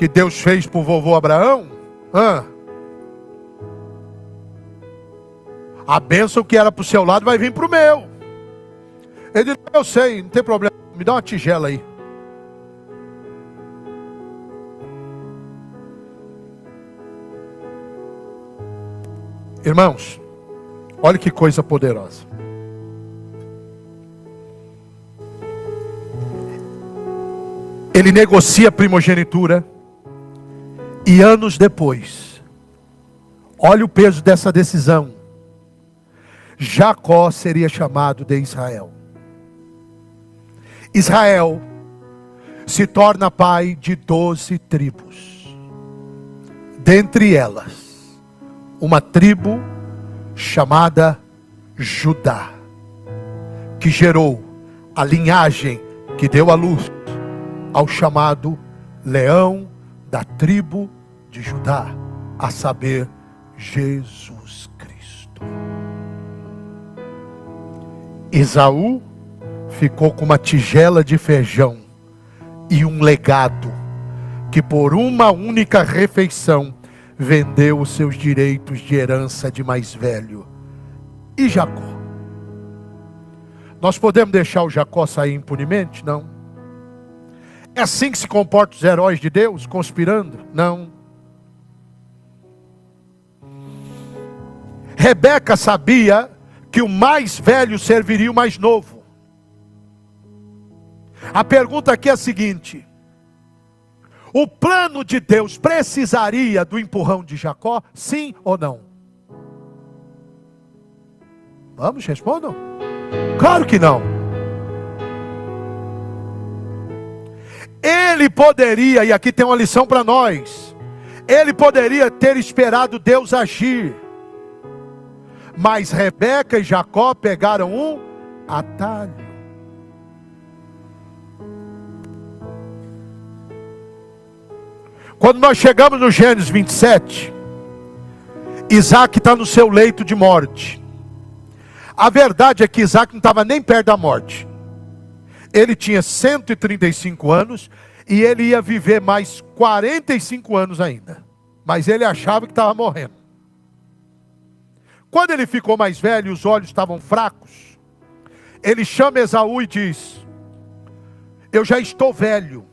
Deus fez para o vovô Abraão? A bênção que era para o seu lado vai vir para o meu. Ele disse: eu sei, não tem problema, me dá uma tigela aí. Irmãos, olha que coisa poderosa. Ele negocia a primogenitura. E anos depois, olha o peso dessa decisão. Jacó seria chamado de Israel. Israel se torna pai de 12 tribos. Dentre elas, uma tribo chamada Judá, que gerou a linhagem que deu à luz ao chamado leão da tribo de Judá, a saber, Jesus Cristo. Esaú ficou com uma tigela de feijão e um legado, que por uma única refeição vendeu os seus direitos de herança de mais velho. E Jacó? Nós podemos deixar o Jacó sair impunemente? Não. É assim que se comportam os heróis de Deus, conspirando? Não. Rebeca sabia que o mais velho serviria o mais novo. A pergunta aqui é a seguinte: o plano de Deus precisaria do empurrão de Jacó? Sim ou não? Vamos, respondam. Claro que não. Ele poderia, e aqui tem uma lição para nós, ele poderia ter esperado Deus agir. Mas Rebeca e Jacó pegaram um atalho. Quando nós chegamos no Gênesis 27, Isaac está no seu leito de morte. A verdade é que Isaac não estava nem perto da morte. Ele tinha 135 anos e ele ia viver mais 45 anos ainda. Mas ele achava que estava morrendo. Quando ele ficou mais velho e os olhos estavam fracos, ele chama Esaú e diz: eu já estou velho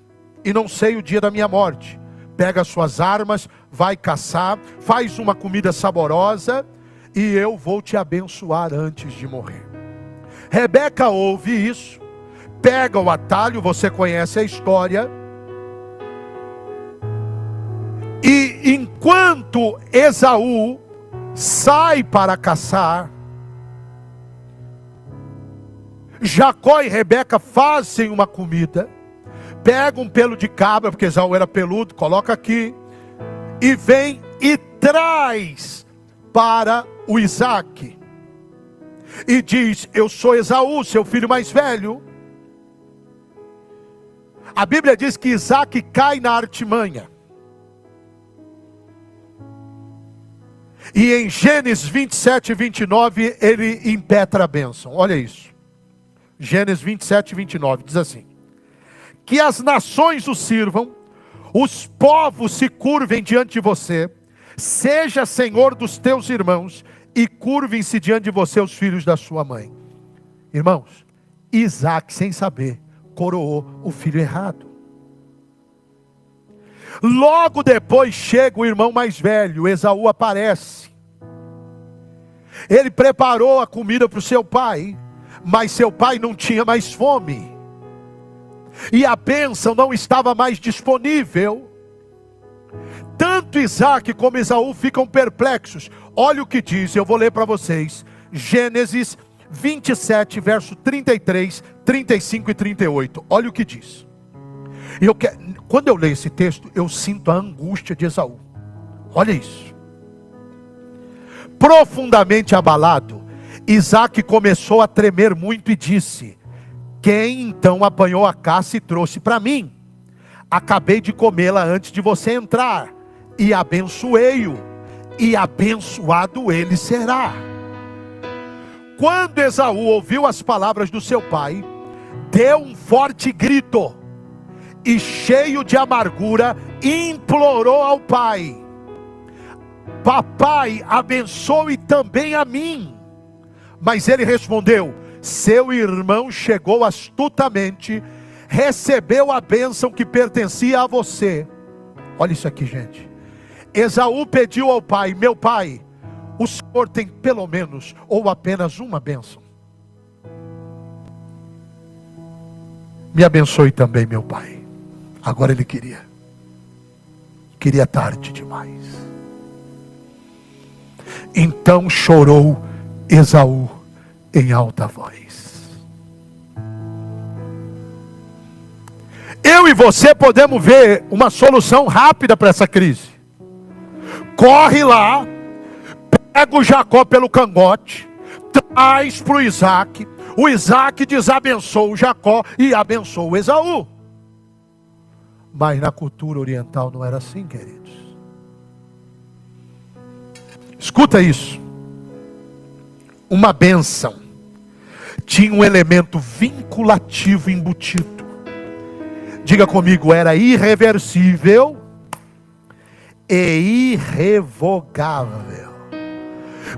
e não sei o dia da minha morte. pega suas armas, vai caçar, faz uma comida saborosa, e eu vou te abençoar antes de morrer. Rebeca ouve isso, pega o atalho, você conhece a história, e enquanto Esaú sai para caçar, Jacó e Rebeca fazem uma comida, pegam um pelo de cabra, porque Esaú era peludo, coloca aqui, e vem e traz para o Isaque, e diz: eu sou Esaú, seu filho mais velho. A Bíblia diz que Isaque cai na artimanha, e em Gênesis 27 e 29 ele impetra a bênção. Olha isso, Gênesis 27 e 29 diz assim: que as nações o sirvam, os povos se curvem diante de você, seja senhor dos teus irmãos, e curvem-se diante de você os filhos da sua mãe. Irmãos, Isaac, sem saber, coroou o filho errado. Logo depois chega o irmão mais velho, Esaú aparece. Ele preparou a comida para o seu pai, mas seu pai não tinha mais fome, e a bênção não estava mais disponível. Tanto Isaac como Esaú ficam perplexos. Olha o que diz, eu vou ler para vocês, Gênesis 27, verso 33, 35 e 38. Olha o que diz. Quando eu leio esse texto, eu sinto a angústia de Esaú. Olha isso. Profundamente abalado, Isaac começou a tremer muito e disse: quem então apanhou a caça e trouxe para mim? Acabei de comê-la antes de você entrar, e abençoei-o, e abençoado ele será. Quando Esaú ouviu as palavras do seu pai, deu um forte grito, e cheio de amargura, implorou ao pai: papai, abençoe também a mim. Mas ele respondeu: seu irmão chegou astutamente, recebeu a bênção que pertencia a você. Olha isso aqui, gente. Esaú pediu ao pai: meu pai, o senhor tem pelo menos ou apenas uma bênção? Me abençoe também, meu pai. Agora ele queria tarde demais. Então chorou Esaú em alta voz. Eu e você podemos ver uma solução rápida para essa crise. Corre lá, pega o Jacó pelo cangote, traz para o Isaac. O Isaac desabençoa o Jacó e abençoa o Esaú. Mas na cultura oriental não era assim, queridos. Escuta isso. Uma bênção tinha um elemento vinculativo embutido. Diga comigo, era irreversível e irrevogável.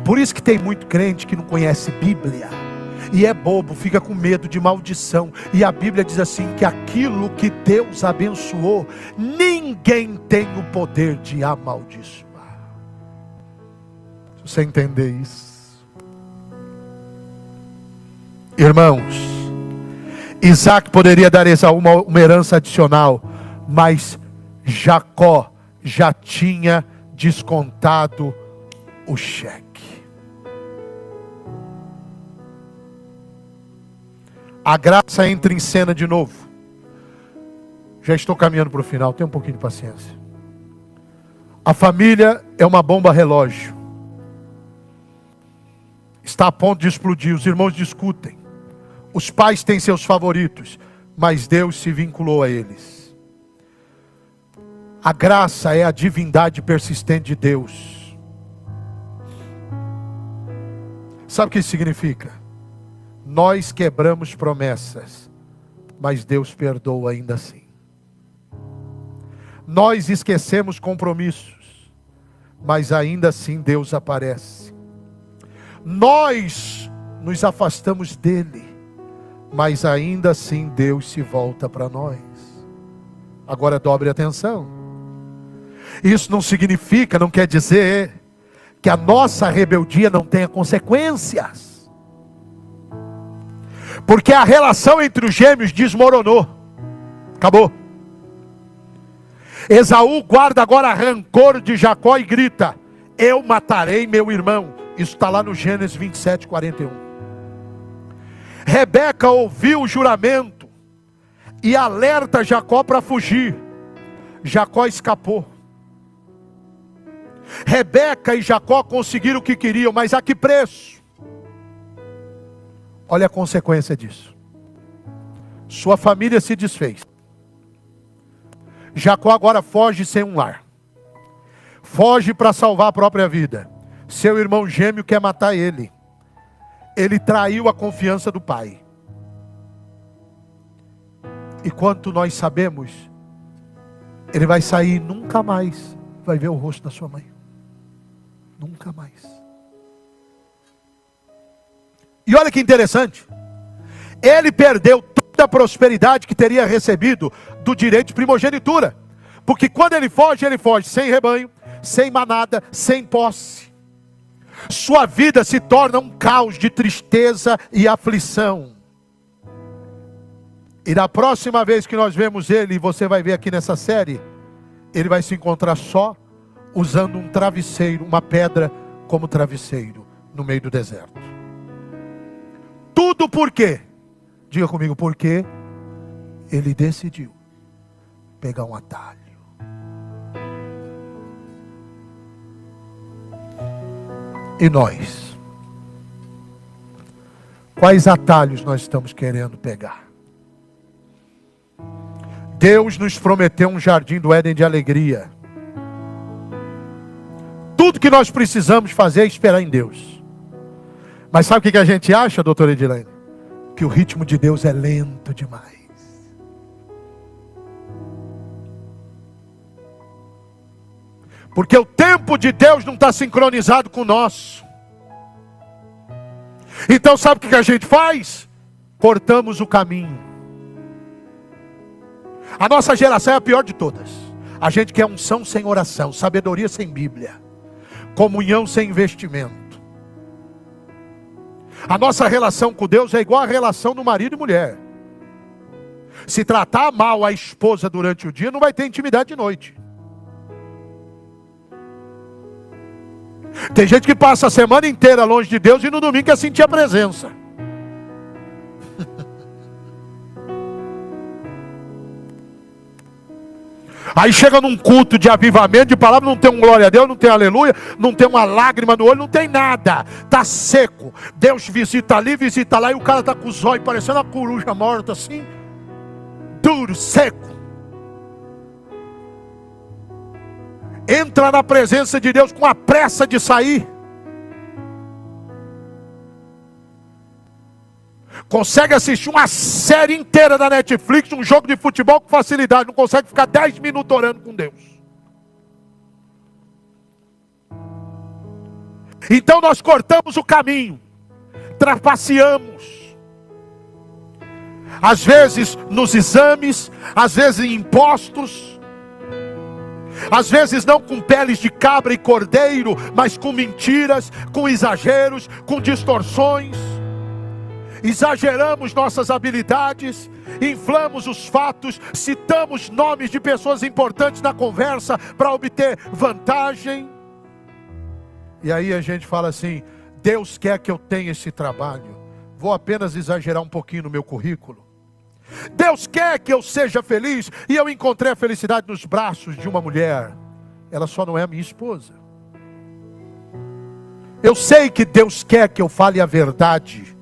Por isso que tem muito crente que não conhece Bíblia e é bobo, fica com medo de maldição. E a Bíblia diz assim, que aquilo que Deus abençoou, ninguém tem o poder de amaldiçoar. Se você entender isso, irmãos, Isaac poderia dar a Esaú uma herança adicional, mas Jacó já tinha descontado o cheque. A graça entra em cena de novo. Já estou caminhando para o final, tenha um pouquinho de paciência. A família é uma bomba relógio. Está a ponto de explodir, os irmãos discutem. Os pais têm seus favoritos, mas Deus se vinculou a eles. A graça é a divindade persistente de Deus. Sabe o que isso significa? Nós quebramos promessas, mas Deus perdoa ainda assim. Nós esquecemos compromissos, mas ainda assim Deus aparece. Nós nos afastamos dele, mas ainda assim Deus se volta para nós. Agora dobre atenção. Isso não significa, não quer dizer que a nossa rebeldia não tenha consequências. Porque a relação entre os gêmeos desmoronou. Acabou. Esaú guarda agora rancor de Jacó e grita: eu matarei meu irmão. Isso está lá no Gênesis 27, 41. Rebeca ouviu o juramento e alerta Jacó para fugir. Jacó escapou. Rebeca e Jacó conseguiram o que queriam, mas a que preço? Olha a consequência disso. Sua família se desfez. Jacó agora foge sem um lar. Foge para salvar a própria vida. Seu irmão gêmeo quer matar ele. Ele traiu a confiança do pai. E quanto nós sabemos, ele vai sair e nunca mais vai ver o rosto da sua mãe. Nunca mais. E olha que interessante. Ele perdeu toda a prosperidade que teria recebido do direito de primogenitura. Porque quando ele foge sem rebanho, sem manada, sem posse. Sua vida se torna um caos de tristeza e aflição. E na próxima vez que nós vemos ele, e você vai ver aqui nessa série, ele vai se encontrar só, usando um travesseiro, uma pedra como travesseiro, no meio do deserto. Tudo por quê? Diga comigo, porque ele decidiu pegar um atalho. E nós? Quais atalhos nós estamos querendo pegar? Deus nos prometeu um jardim do Éden de alegria. Tudo que nós precisamos fazer é esperar em Deus. Mas sabe o que a gente acha, doutora Edilene? Que o ritmo de Deus é lento demais. Porque o tempo de Deus não está sincronizado com o nosso. Então sabe o que a gente faz? Cortamos o caminho. A nossa geração é a pior de todas. A gente quer unção sem oração, sabedoria sem Bíblia, comunhão sem investimento. A nossa relação com Deus é igual a relação do marido e mulher. Se tratar mal a esposa durante o dia, não vai ter intimidade de noite. Tem gente que passa a semana inteira longe de Deus e no domingo quer sentir a presença. Aí chega num culto de avivamento, de palavra, não tem um glória a Deus, não tem aleluia, não tem uma lágrima no olho, não tem nada. Está seco. Deus visita ali, visita lá, e o cara está com os olhos parecendo uma coruja morta assim. Duro, seco. Entra na presença de Deus com a pressa de sair. Consegue assistir uma série inteira da Netflix, um jogo de futebol com facilidade. Não consegue ficar 10 minutos orando com Deus. Então nós cortamos o caminho. Trapaceamos. Às vezes nos exames, às vezes em impostos. Às vezes não com peles de cabra e cordeiro, mas com mentiras, com exageros, com distorções. Exageramos nossas habilidades, inflamos os fatos, citamos nomes de pessoas importantes na conversa para obter vantagem. E aí a gente fala assim: Deus quer que eu tenha esse trabalho, vou apenas exagerar um pouquinho no meu currículo. Deus quer que eu seja feliz, e eu encontrei a felicidade nos braços de uma mulher. Ela só não é a minha esposa. Eu sei que Deus quer que eu fale a verdade,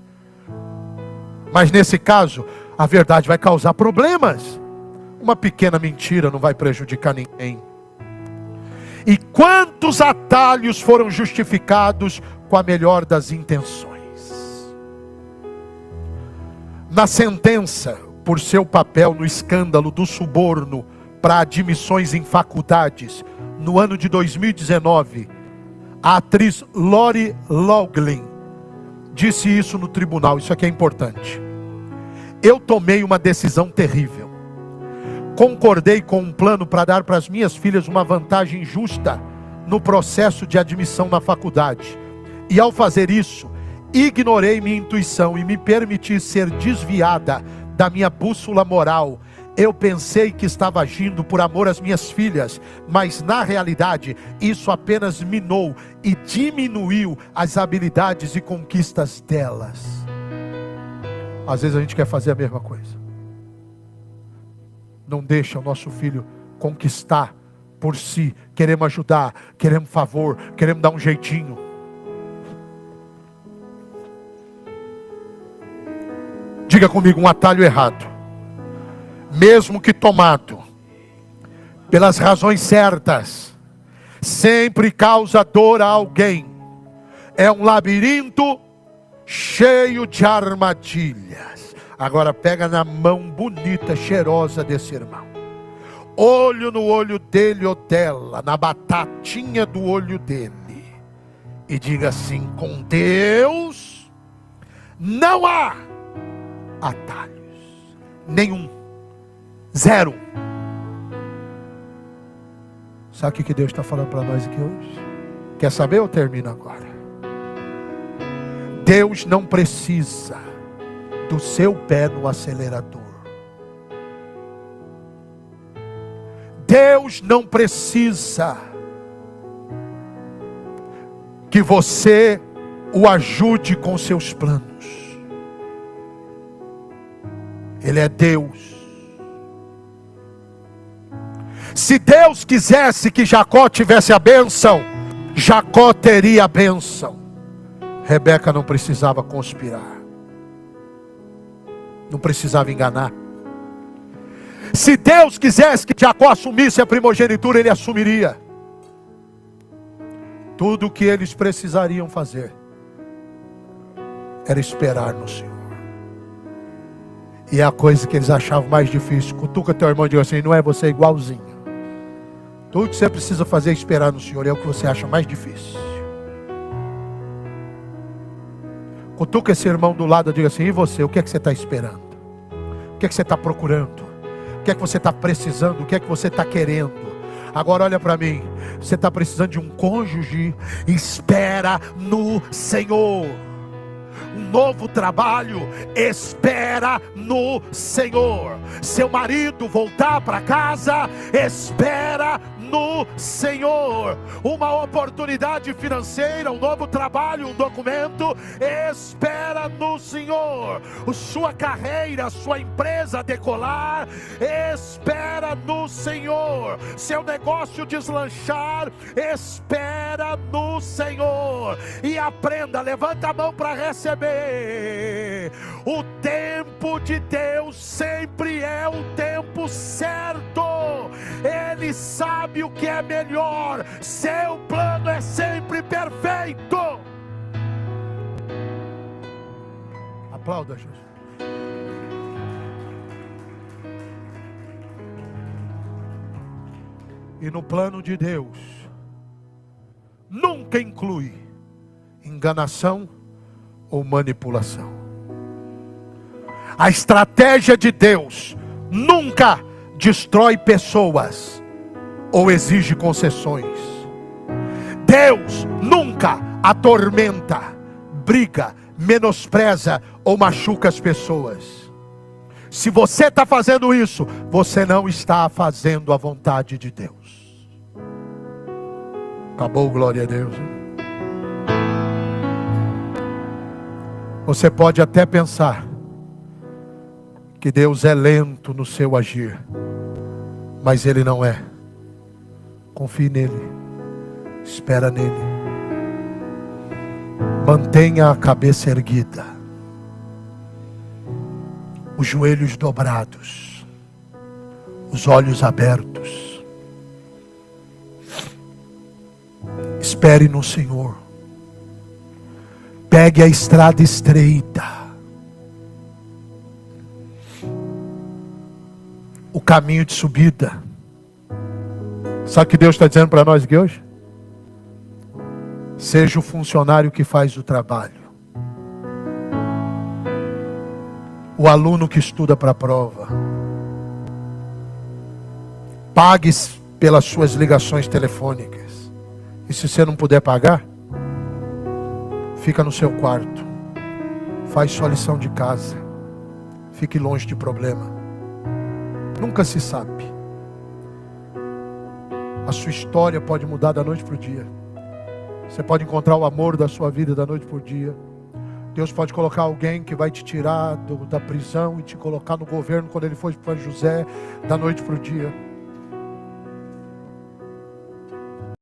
mas nesse caso, a verdade vai causar problemas. Uma pequena mentira não vai prejudicar ninguém. E quantos atalhos foram justificados com a melhor das intenções? Na sentença, por seu papel no escândalo do suborno para admissões em faculdades, no ano de 2019, a atriz Lori Loughlin disse isso no tribunal. Isso aqui é importante. Eu tomei uma decisão terrível. concordei com um plano para dar para as minhas filhas uma vantagem justa no processo de admissão na faculdade. E ao fazer isso, ignorei minha intuição e me permiti ser desviada da minha bússola moral. Eu pensei que estava agindo por amor às minhas filhas, mas na realidade isso apenas minou e diminuiu as habilidades e conquistas delas. Às vezes a gente quer fazer a mesma coisa. Não deixa o nosso filho conquistar por si. Queremos ajudar, queremos favor, queremos dar um jeitinho. Diga comigo, um atalho errado, mesmo que tomado pelas razões certas, sempre causa dor a alguém. É um labirinto cheio de armadilhas. Agora pega na mão bonita, cheirosa desse irmão, olho no olho dele ou dela, na batatinha do olho dele, e diga assim: com Deus não há atalhos, nenhum, zero. Sabe o que Deus está falando para nós aqui hoje? Quer saber ou termino agora? Deus não precisa do seu pé no acelerador. Deus não precisa que você o ajude com seus planos. Ele é Deus. Se Deus quisesse que Jacó tivesse a bênção, Jacó teria a bênção. Rebeca não precisava conspirar, não precisava enganar. Se Deus quisesse que Jacó assumisse a primogenitura, ele assumiria. Tudo o que eles precisariam fazer era esperar no Senhor. E é a coisa que eles achavam mais difícil. Cutuca teu irmão e diga assim: não é você igualzinho. Tudo que você precisa fazer é esperar no Senhor. É o que você acha mais difícil. Cutuca esse irmão do lado e diga assim: e você? O que é que você está esperando? O que é que você está procurando? O que é que você está precisando? O que é que você está querendo? Agora olha para mim. Você está precisando de um cônjuge? Espera no Senhor. Um novo trabalho? Espera no Senhor. Seu marido voltar para casa? Espera no Senhor. Uma oportunidade financeira, um novo trabalho, um documento? Espera no Senhor. Sua carreira, sua empresa decolar? Espera no Senhor. Seu negócio deslanchar? Espera no Senhor. E aprenda, levanta a mão para receber. O tempo de Deus sempre é o tempo certo. Ele sabe o que é melhor. Seu plano é sempre perfeito. Aplauda, Jesus. E no plano de Deus nunca inclui enganação ou manipulação. A estratégia de Deus nunca destrói pessoas ou exige concessões. Deus nunca atormenta, briga, menospreza ou machuca as pessoas. Se você está fazendo isso, você não está fazendo a vontade de Deus. Acabou, glória a Deus, hein? Você pode até pensar que Deus é lento no seu agir, mas Ele não é. Confie nele, espera nele, mantenha a cabeça erguida, os joelhos dobrados, os olhos abertos. Espere no Senhor. Pegue a estrada estreita, o caminho de subida. Sabe o que Deus está dizendo para nós aqui hoje? Seja o funcionário que faz o trabalho, o aluno que estuda para a prova, Pague pelas suas ligações telefônicas. E se você não puder pagar, fica no seu quarto. Faz sua lição de casa. Fique longe de problema. Nunca se sabe. A sua história pode mudar da noite para o dia. Você pode encontrar o amor da sua vida da noite para o dia. Deus pode colocar alguém que vai te tirar da prisão e te colocar no governo quando ele for para José, da noite para o dia.